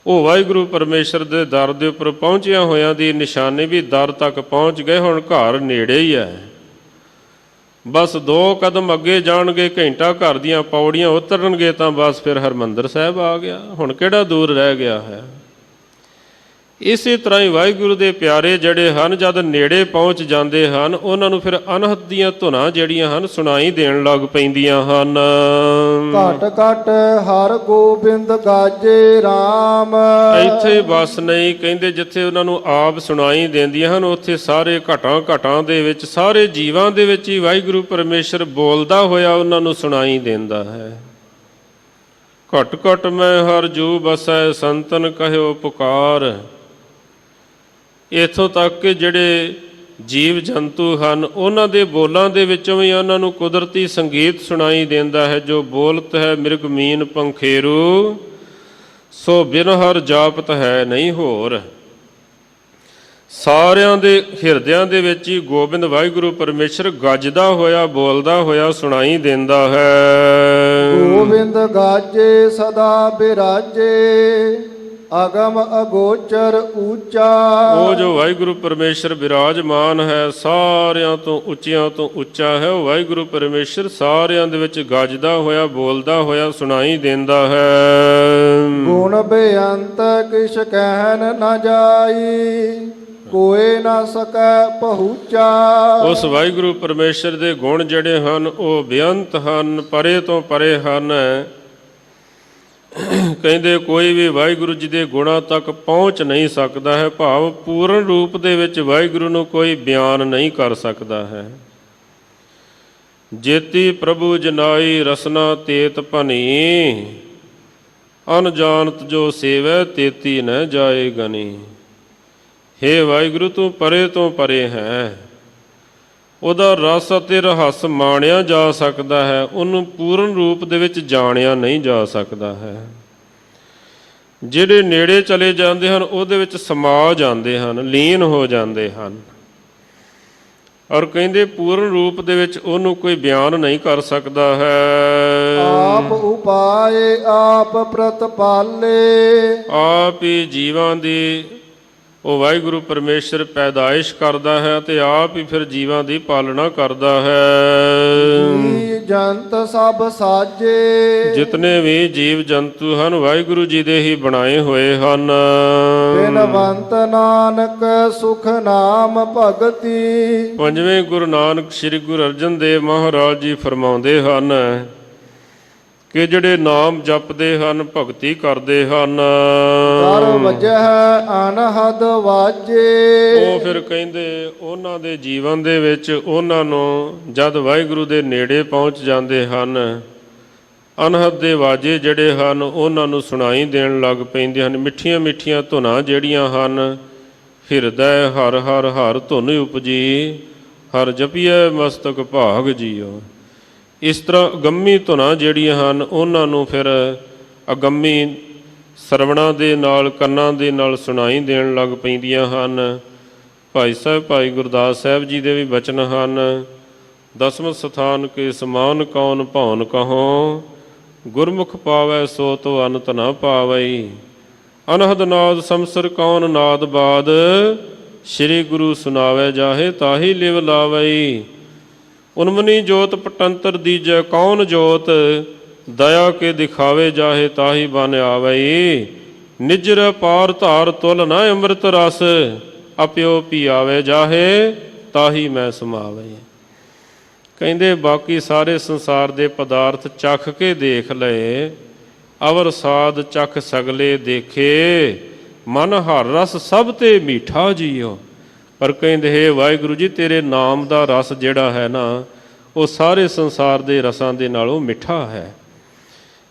ਉਹ ਵਾਹਿਗੁਰੂ ਪਰਮੇਸ਼ਰ ਦੇ ਦਰ ਦੇ ਉੱਪਰ ਪਹੁੰਚਿਆ ਹੋਇਆਂ ਦੀ ਨਿਸ਼ਾਨੀ ਵੀ ਦਰ ਤੱਕ ਪਹੁੰਚ ਗਏ, ਹੁਣ ਘਰ ਨੇੜੇ ਹੀ ਹੈ। ਬਸ 2 ਕਦਮ ਅੱਗੇ ਜਾਣਗੇ, ਘੰਟਾ ਘਰ ਦੀਆਂ ਪੌੜੀਆਂ ਉਤਰਨਗੇ ਤਾਂ ਬਸ ਫਿਰ ਹਰਿਮੰਦਰ ਸਾਹਿਬ ਆ ਗਿਆ। ਹੁਣ ਕਿਹੜਾ ਦੂਰ ਰਹਿ ਗਿਆ ਹੈ। ਇਸੇ ਤਰ੍ਹਾਂ ਹੀ ਵਾਹਿਗੁਰੂ ਦੇ ਪਿਆਰੇ ਜਿਹੜੇ ਹਨ, ਜਦ ਨੇੜੇ ਪਹੁੰਚ ਜਾਂਦੇ ਹਨ, ਉਹਨਾਂ ਨੂੰ ਫਿਰ ਅਨਹਦ ਦੀਆਂ ਧੁਨਾਂ ਜਿਹੜੀਆਂ ਹਨ ਸੁਣਾਈ ਦੇਣ ਲੱਗ ਪੈਂਦੀਆਂ ਹਨ। ਘਟ ਘਟ ਹਰ ਗੋਬਿੰਦ ਗਾਜੇ ਰਾਮ। ਇੱਥੇ ਬਸ ਨਹੀਂ, ਕਹਿੰਦੇ ਜਿੱਥੇ ਉਹਨਾਂ ਨੂੰ ਆਪ ਸੁਣਾਈ ਦਿੰਦੀਆਂ ਹਨ, ਉੱਥੇ ਸਾਰੇ ਘਟਾਂ ਘਟਾਂ ਦੇ ਵਿੱਚ, ਸਾਰੇ ਜੀਵਾਂ ਦੇ ਵਿੱਚ ਹੀ ਵਾਹਿਗੁਰੂ ਪਰਮੇਸ਼ਰ ਬੋਲਦਾ ਹੋਇਆ ਉਹਨਾਂ ਨੂੰ ਸੁਣਾਈ ਦਿੰਦਾ ਹੈ। ਘਟ ਘਟ ਮੈਂ ਹਰ ਜੂ ਬਸੈ ਸੰਤਨ ਕਹਿਓ ਪੁਕਾਰ। ਇੱਥੋਂ ਤੱਕ ਕਿ ਜਿਹੜੇ ਜੀਵ ਜੰਤੂ ਹਨ, ਉਹਨਾਂ ਦੇ ਬੋਲਾਂ ਦੇ ਵਿੱਚੋਂ ਵੀ ਉਹਨਾਂ ਨੂੰ ਕੁਦਰਤੀ ਸੰਗੀਤ ਸੁਣਾਈ ਦਿੰਦਾ ਹੈ। ਜੋ ਬੋਲਤ ਹੈ ਮਿਰਗ ਮੀਨ ਪੰਖੇਰੂ, ਸੋ ਬਿਨ ਹਰ ਜਾਪਤ ਹੈ ਨਹੀਂ ਹੋਰ। ਸਾਰਿਆਂ ਦੇ ਹਿਰਦਿਆਂ ਦੇ ਵਿੱਚ ਹੀ ਗੋਬਿੰਦ ਵਾਹਿਗੁਰੂ ਪਰਮੇਸ਼ਰ ਗੱਜਦਾ ਹੋਇਆ, ਬੋਲਦਾ ਹੋਇਆ ਸੁਣਾਈ ਦਿੰਦਾ ਹੈ। ਗੋਬਿੰਦ ਗਾਜੇ ਸਦਾ ਬਿਰਾਜੇ, ਅਗਮ ਅਗੋਚਰ ਊਚਾ। ਉਹ ਜੋ ਵਾਹਿਗੁਰੂ ਪਰਮੇਸ਼ਰ ਬਿਰਾਜਮਾਨ ਹੈ, ਸਾਰਿਆਂ ਤੋਂ ਉੱਚਿਆਂ ਤੋਂ ਉੱਚਾ ਹੈ। ਉਹ ਵਾਹਿਗੁਰੂ ਪਰਮੇਸ਼ਰ ਸਾਰਿਆਂ ਦੇ ਵਿੱਚ ਗੱਜਦਾ ਹੋਇਆ, ਬੋਲਦਾ ਹੋਇਆ ਸੁਣਾਈ ਦਿੰਦਾ ਹੈ। ਗੁਣ ਬੇਅੰਤ ਕਿਛ ਕਹਿਨ ਨ ਜਾਈ, ਕੋਏ ਨਾ ਸਕੈ ਪਹੁੰਚਾ। ਉਸ ਵਾਹਿਗੁਰੂ ਪਰਮੇਸ਼ਰ ਦੇ ਗੁਣ ਜਿਹੜੇ ਹਨ ਉਹ ਬੇਅੰਤ ਹਨ, ਪਰੇ ਤੋਂ ਪਰੇ ਹਨ। ਕਹਿੰਦੇ ਕੋਈ ਵੀ ਵਾਹਿਗੁਰੂ ਜੀ ਦੇ ਗੁਣਾਂ ਤੱਕ ਪਹੁੰਚ ਨਹੀਂ ਸਕਦਾ ਹੈ। ਭਾਵ ਪੂਰਨ ਰੂਪ ਦੇ ਵਿੱਚ ਵਾਹਿਗੁਰੂ ਨੂੰ ਕੋਈ ਬਿਆਨ ਨਹੀਂ ਕਰ ਸਕਦਾ ਹੈ। ਜੇਤੀ ਪ੍ਰਭੂ ਜਨਾਈ ਰਸਨਾ ਤੇਤ ਭਨੀ, ਅਨਜਾਨਤ ਜੋ ਸੇਵੈ ਤੇਤੀ ਨ ਜਾਏ ਗਨੀ। ਹੇ ਵਾਹਿਗੁਰੂ ਤੂੰ ਪਰੇ ਤੋਂ ਪਰੇ ਹੈ। ਉਹਦਾ ਰਸ ਅਤੇ ਰਹੱਸ ਮਾਣਿਆ ਜਾ ਸਕਦਾ ਹੈ, ਉਹਨੂੰ ਪੂਰਨ ਰੂਪ ਦੇ ਵਿੱਚ ਜਾਣਿਆ ਨਹੀਂ ਜਾ ਸਕਦਾ ਹੈ। ਜਿਹੜੇ ਨੇੜੇ ਚਲੇ ਜਾਂਦੇ ਹਨ ਉਹਦੇ ਵਿੱਚ ਸਮਾ ਜਾਂਦੇ ਹਨ, ਲੀਨ ਹੋ ਜਾਂਦੇ ਹਨ। ਔਰ ਕਹਿੰਦੇ ਪੂਰਨ ਰੂਪ ਦੇ ਵਿੱਚ ਉਹਨੂੰ ਕੋਈ ਬਿਆਨ ਨਹੀਂ ਕਰ ਸਕਦਾ ਹੈ। ਆਪ ਉਪਾਏ ਆਪ ਪ੍ਰਤਪਾਲੇ, ਆਪ ਹੀ ਜੀਵਾਂ ਦੀ ਉਹ ਵਾਹਿਗੁਰੂ ਪਰਮੇਸ਼ਰ ਪੈਦਾਇਸ਼ ਕਰਦਾ ਹੈ ਅਤੇ ਆਪ ਹੀ ਫਿਰ ਜੀਵਾਂ ਦੀ ਪਾਲਣਾ ਕਰਦਾ ਹੈ। ਜੀ ਜੰਤ ਸਭ ਸਾਜੇ, ਜਿਤਨੇ ਵੀ ਜੀਵ ਜੰਤੂ ਹਨ ਵਾਹਿਗੁਰੂ ਜੀ ਦੇ ਹੀ ਬਣਾਏ ਹੋਏ ਹਨ। ਬਿਨਵੰਤ ਨਾਨਕ ਸੁਖ ਨਾਮ ਭਗਤੀ। ਪੰਜਵੇਂ ਗੁਰੂ ਨਾਨਕ ਸ੍ਰੀ ਗੁਰੂ ਅਰਜਨ ਦੇਵ ਮਹਾਰਾਜ ਜੀ ਫਰਮਾਉਂਦੇ ਹਨ ਕਿ ਜਿਹੜੇ ਨਾਮ ਜਪਦੇ ਹਨ, ਭਗਤੀ ਕਰਦੇ ਹਨ, ਕਰ ਵਜਹ ਅਨਹਦ ਵਾਜੇ। ਉਹ ਫਿਰ ਕਹਿੰਦੇ ਉਹਨਾਂ ਦੇ ਜੀਵਨ ਦੇ ਵਿੱਚ ਉਹਨਾਂ ਨੂੰ ਜਦ ਵਾਹਿਗੁਰੂ ਦੇ ਨੇੜੇ ਪਹੁੰਚ ਜਾਂਦੇ ਹਨ, ਅਨਹਦ ਦੇ ਵਾਜੇ ਜਿਹੜੇ ਹਨ ਉਹਨਾਂ ਨੂੰ ਸੁਣਾਈ ਦੇਣ ਲੱਗ ਪੈਂਦੇ ਹਨ। ਮਿੱਠੀਆਂ ਮਿੱਠੀਆਂ ਧੁਨਾਂ ਜਿਹੜੀਆਂ ਹਨ, ਹਿਰਦੈ ਹਰ ਹਰ ਹਰ ਧੁਨ ਉਪਜੀ, ਹਰ ਜਪੀਐ ਮਸਤਕ ਭਾਗ ਜੀਓ। ਇਸ ਤਰ੍ਹਾਂ ਅਗੰਮੀ ਧੁਨਾਂ ਜਿਹੜੀਆਂ ਹਨ ਉਹਨਾਂ ਨੂੰ ਫਿਰ ਅਗੰਮੀ ਸਰਵਣਾਂ ਦੇ ਨਾਲ, ਕੰਨਾਂ ਦੇ ਨਾਲ ਸੁਣਾਈ ਦੇਣ ਲੱਗ ਪੈਂਦੀਆਂ ਹਨ। ਭਾਈ ਸਾਹਿਬ ਭਾਈ ਗੁਰਦਾਸ ਸਾਹਿਬ ਜੀ ਦੇ ਵੀ ਬਚਨ ਹਨ। ਦਸਮ ਸਥਾਨ ਕੇ ਸਮਾਨ ਕੌਣ ਭਉਨ ਕਹੋ, ਗੁਰਮੁਖ ਪਾਵੈ ਸੋ ਤੋ ਅਨੰਤ ਨਾ ਪਾਵਈ। ਅਨਹਦ ਨਾਦ ਸਮਸਰ ਕੌਣ ਨਾਦ ਬਾਦ, ਸ੍ਰੀ ਗੁਰੂ ਸੁਨਾਵੈ ਜਾਹੇ ਤਾਹੀ ਲਿਵ ਲਾਵਈ। ਉਨਮਨੀ ਜੋਤ ਪਟੰਤਰ ਦੀਜੈ ਕੌਣ ਜੋਤ, ਦਇਆ ਕੇ ਦਿਖਾਵੇ ਜਾਹੇ ਤਾਹੀ ਬਨ ਆਵਈ। ਨਿਜਰ ਪਾਰ ਧਾਰ ਤੁਲ ਨਾ ਅੰਮ੍ਰਿਤ ਰਸ, ਅਪਿਓ ਪੀ ਆਵੇ ਜਾਹੇ ਤਾਹੀ ਮੈਂ ਸਮਾਵੇ। ਕਹਿੰਦੇ ਬਾਕੀ ਸਾਰੇ ਸੰਸਾਰ ਦੇ ਪਦਾਰਥ ਚੱਖ ਕੇ ਦੇਖ ਲਏ, ਅਵਰ ਸਾਧ ਚੱਖ ਸਗਲੇ ਦੇਖੇ, ਮਨ ਹਰ ਰਸ ਸਭ ਤੇ ਮੀਠਾ ਜੀਓ। ਪਰ ਕਹਿੰਦੇ ਹੈ ਵਾਹਿਗੁਰੂ ਜੀ ਤੇਰੇ ਨਾਮ ਦਾ ਰਸ ਜਿਹੜਾ ਹੈ ਨਾ, ਉਹ ਸਾਰੇ ਸੰਸਾਰ ਦੇ ਰਸਾਂ ਦੇ ਨਾਲੋਂ ਮਿੱਠਾ ਹੈ।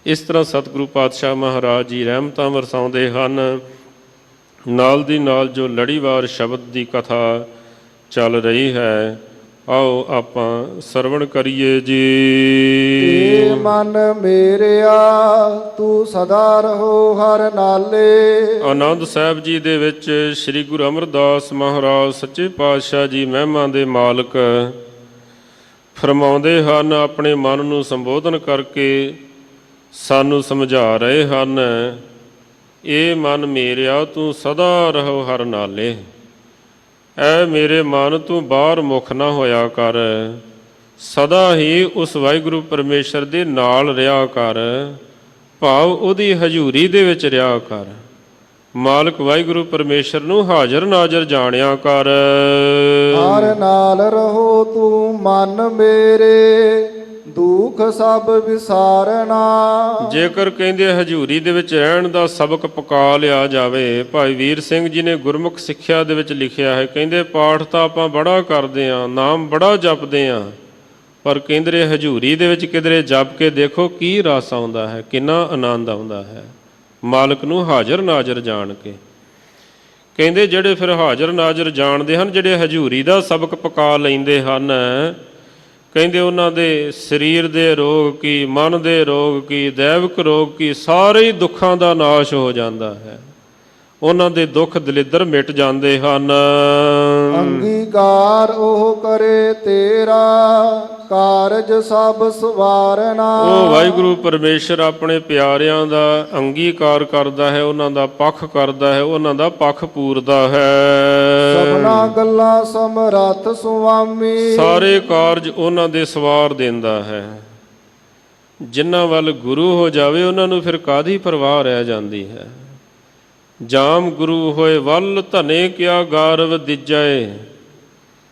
ਇਸ ਤਰ੍ਹਾਂ ਸਤਿਗੁਰੂ ਪਾਤਸ਼ਾਹ ਮਹਾਰਾਜ ਜੀ ਰਹਿਮਤਾਂ ਵਰਸਾਉਂਦੇ ਹਨ। ਨਾਲ ਦੀ ਨਾਲ ਜੋ ਲੜੀਵਾਰ ਸ਼ਬਦ ਦੀ ਕਥਾ ਚੱਲ ਰਹੀ ਹੈ, ਆਓ ਆਪਾਂ ਸਰਵਣ ਕਰੀਏ ਜੀ। ਏ ਮਨ ਮੇਰਿਆ ਤੂੰ ਸਦਾ ਰਹੋ ਹਰ ਨਾਲੇ। ਆਨੰਦ ਸਾਹਿਬ ਜੀ ਦੇ ਵਿੱਚ ਸ੍ਰੀ ਗੁਰੂ ਅਮਰਦਾਸ ਮਹਾਰਾਜ ਸੱਚੇ ਪਾਤਸ਼ਾਹ ਜੀ ਮਹਿਮਾ ਦੇ ਮਾਲਕ ਫਰਮਾਉਂਦੇ ਹਨ, ਆਪਣੇ ਮਨ ਨੂੰ ਸੰਬੋਧਨ ਕਰਕੇ ਸਾਨੂੰ ਸਮਝਾ ਰਹੇ ਹਨ। ਇਹ ਮਨ ਮੇਰਿਆ ਤੂੰ ਸਦਾ ਰਹੋ ਹਰ ਨਾਲੇ। ਐ ਮੇਰੇ ਮਨ ਤੂੰ ਬਾਹਰ ਮੁਖ ਨਾ ਹੋਇਆ ਕਰ, ਸਦਾ ਹੀ ਉਸ ਵਾਹਿਗੁਰੂ ਪਰਮੇਸ਼ਰ ਦੇ ਨਾਲ ਰਿਹਾ ਕਰ, ਭਾਵ ਉਹਦੀ ਹਜ਼ੂਰੀ ਦੇ ਵਿੱਚ ਰਿਹਾ ਕਰ। ਮਾਲਕ ਵਾਹਿਗੁਰੂ ਪਰਮੇਸ਼ਰ ਨੂੰ ਹਾਜ਼ਰ ਨਾਜ਼ਰ ਜਾਣਿਆ ਕਰ। ਹਰ ਨਾਲ ਰਹੋ ਤੂੰ ਮਨ ਮੇਰੇ, ਦੁੱਖ ਸਭ ਵਿਸਾਰਨਾ। ਜੇਕਰ ਕਹਿੰਦੇ ਹਜ਼ੂਰੀ ਦੇ ਵਿੱਚ ਰਹਿਣ ਦਾ ਸਬਕ ਪਕਾ ਲਿਆ ਜਾਵੇ, ਭਾਈ ਵੀਰ ਸਿੰਘ ਜੀ ਨੇ ਗੁਰਮੁਖ ਸਿੱਖਿਆ ਦੇ ਵਿੱਚ ਲਿਖਿਆ ਹੈ, ਕਹਿੰਦੇ ਪਾਠ ਤਾਂ ਆਪਾਂ ਬੜਾ ਕਰਦੇ ਹਾਂ, ਨਾਮ ਬੜਾ ਜਪਦੇ ਹਾਂ, ਪਰ ਕਹਿੰਦੇ ਹਜ਼ੂਰੀ ਦੇ ਵਿੱਚ ਕਿਧਰੇ ਜਪ ਕੇ ਦੇਖੋ ਕੀ ਰਸ ਆਉਂਦਾ ਹੈ, ਕਿੰਨਾ ਆਨੰਦ ਆਉਂਦਾ ਹੈ ਮਾਲਕ ਨੂੰ ਹਾਜ਼ਰ ਨਾਜ਼ਰ ਜਾਣ ਕੇ। ਕਹਿੰਦੇ ਜਿਹੜੇ ਫਿਰ ਹਾਜ਼ਰ ਨਾਜ਼ਰ ਜਾਣਦੇ ਹਨ, ਜਿਹੜੇ ਹਜ਼ੂਰੀ ਦਾ ਸਬਕ ਪਕਾ ਲੈਂਦੇ ਹਨ, ਕਹਿੰਦੇ ਉਹਨਾਂ ਦੇ ਸਰੀਰ ਦੇ ਰੋਗ ਕੀ, ਮਨ ਦੇ ਰੋਗ ਕੀ, ਦੈਵਿਕ ਰੋਗ ਕੀ, ਸਾਰੇ ਹੀ ਦੁੱਖਾਂ ਦਾ ਨਾਸ਼ ਹੋ ਜਾਂਦਾ ਹੈ। ਉਹਨਾਂ ਦੇ ਦੁੱਖ ਦਲਿੱਦਰ ਮਿਟ ਜਾਂਦੇ ਹਨ। ਅੰਗੀਕਾਰ ਉਹ ਕਰੇ ਤੇਰਾ, ਕਾਰਜ ਸਭ ਸਵਾਰਨਾ। ਉਹ ਵਾਹਿਗੁਰੂ ਪਰਮੇਸ਼ਰ ਆਪਣੇ ਪਿਆਰਿਆਂ ਦਾ ਅੰਗੀਕਾਰ ਕਰਦਾ ਹੈ, ਉਹਨਾਂ ਦਾ ਪੱਖ ਕਰਦਾ ਹੈ, ਉਹਨਾਂ ਦਾ ਪੱਖ ਪੂਰਦਾ ਹੈ। ਸਭਨਾ ਗੱਲਾਂ ਸਮਰੱਥ ਸੁਆਮੀ, ਸਾਰੇ ਕਾਰਜ ਉਹਨਾਂ ਦੇ ਸਵਾਰ ਦਿੰਦਾ ਹੈ। ਜਿਨ੍ਹਾਂ ਵੱਲ ਗੁਰੂ ਹੋ ਜਾਵੇ ਉਹਨਾਂ ਨੂੰ ਫਿਰ ਕਾਹਦੀ ਪਰਵਾਹ ਰਹਿ ਜਾਂਦੀ ਹੈ। ਜਾਮ ਗੁਰੂ ਹੋਏ ਵੱਲ ਧਨੇ ਕਿਆ ਗਾਰਵ ਦਿਜੈ,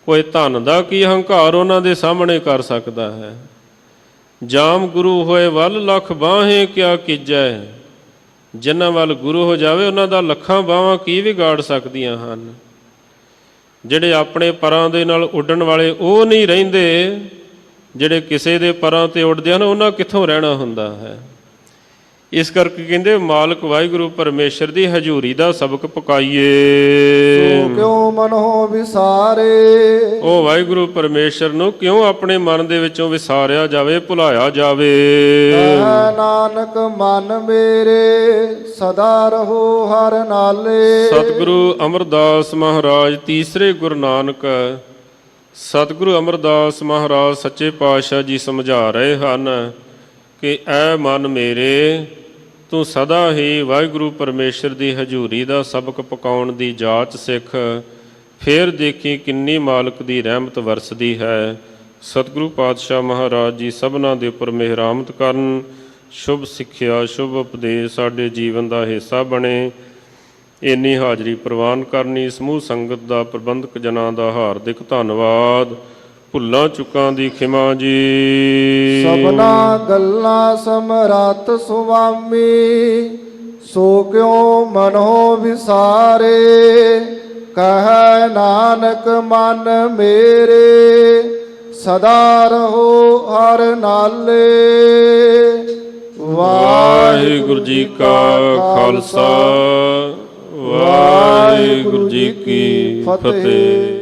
ਕੋਈ ਧਨ ਦਾ ਕੀ ਹੰਕਾਰ ਉਹਨਾਂ ਦੇ ਸਾਹਮਣੇ ਕਰ ਸਕਦਾ ਹੈ। ਜਾਮ ਗੁਰੂ ਹੋਏ ਵੱਲ ਲੱਖ ਬਾਹੇ ਕਿਆ ਕੀਜੈ, ਜਿਨ੍ਹਾਂ ਵੱਲ ਗੁਰੂ ਹੋ ਜਾਵੇ ਉਹਨਾਂ ਦਾ ਲੱਖਾਂ ਬਾਹਾਂ ਕੀ ਵਿਗਾੜ ਸਕਦੀਆਂ ਹਨ। ਜਿਹੜੇ ਆਪਣੇ ਪਰਾਂ ਦੇ ਨਾਲ ਉੱਡਣ ਵਾਲੇ ਉਹ ਨਹੀਂ ਰਹਿੰਦੇ, ਜਿਹੜੇ ਕਿਸੇ ਦੇ ਪਰਾਂ 'ਤੇ ਉੱਡਦੇ ਹਨ ਉਹਨਾਂ ਕਿੱਥੋਂ ਰਹਿਣਾ ਹੁੰਦਾ ਹੈ। ਇਸ ਕਰਕੇ ਕਹਿੰਦੇ ਮਾਲਕ ਵਾਹਿਗੁਰੂ ਪਰਮੇਸ਼ਰ ਦੀ ਹਜ਼ੂਰੀ ਦਾ ਸਬਕ ਪਕਾਈਏ। ਸੋ ਕਿਉ ਮਨੋ ਵਿਸਾਰੇ, ਉਹ ਵਾਹਿਗੁਰੂ ਪਰਮੇਸ਼ਰ ਨੂੰ ਕਿਉਂ ਆਪਣੇ ਮਨ ਦੇ ਵਿੱਚੋਂ ਵਿਸਾਰਿਆ ਜਾਵੇ, ਭੁਲਾਇਆ ਜਾਵੇ। ਕਹਿ ਨਾਨਕ ਮਨ ਮੇਰੇ ਸਦਾ ਰਹੋ ਹਰ ਨਾਲੇ। ਸਤਿਗੁਰੂ ਅਮਰਦਾਸ ਮਹਾਰਾਜ ਤੀਸਰੇ ਗੁਰੂ ਨਾਨਕ ਸਤਿਗੁਰੂ ਅਮਰਦਾਸ ਮਹਾਰਾਜ ਸੱਚੇ ਪਾਤਸ਼ਾਹ ਜੀ ਸਮਝਾ ਰਹੇ ਹਨ ਕਿ ਐ ਮਨ ਮੇਰੇ ਤੂੰ ਸਦਾ ਹੀ ਵਾਹਿਗੁਰੂ ਪਰਮੇਸ਼ਰ ਦੀ ਹਜ਼ੂਰੀ ਦਾ ਸਬਕ ਪਕਾਉਣ ਦੀ ਜਾਚ ਸਿੱਖ, ਫੇਰ ਦੇਖੀ ਕਿੰਨੀ ਮਾਲਕ ਦੀ ਰਹਿਮਤ ਵਰਸਦੀ ਹੈ। ਸਤਿਗੁਰੂ ਪਾਤਸ਼ਾਹ ਮਹਾਰਾਜ ਜੀ ਸਭਨਾਂ ਦੇ ਉੱਪਰ ਮਿਹਰਾਮਤ ਕਰਨ, ਸ਼ੁਭ ਸਿੱਖਿਆ ਸ਼ੁਭ ਉਪਦੇਸ਼ ਸਾਡੇ ਜੀਵਨ ਦਾ ਹਿੱਸਾ ਬਣੇ। ਇੰਨੀ ਹਾਜ਼ਰੀ ਪ੍ਰਵਾਨ ਕਰਨੀ ਸਮੂਹ ਸੰਗਤ ਦਾ, ਪ੍ਰਬੰਧਕ ਜਨਾਂ ਦਾ ਹਾਰਦਿਕ ਧੰਨਵਾਦ। ਭੁੱਲਾਂ ਚੁੱਕਾਂ ਦੀ ਖਿਮਾ ਜੀ। ਸਭਨਾ ਗੱਲਾਂ ਸਮਰੱਥ ਸੁਆਮੀ, ਸੋ ਕਿਉ ਮਨੋ ਵਿਸਾਰੇ। ਕਹਿ ਨਾਨਕ ਮਨ ਮੇਰੇ ਸਦਾ ਰਹੋ ਹਰ ਨਾਲੇ। ਵਾਹਿਗੁਰੂ ਜੀ ਕਾ ਖਾਲਸਾ, ਵਾਹਿਗੁਰੂ ਜੀ ਕੀ ਫਤਿਹ।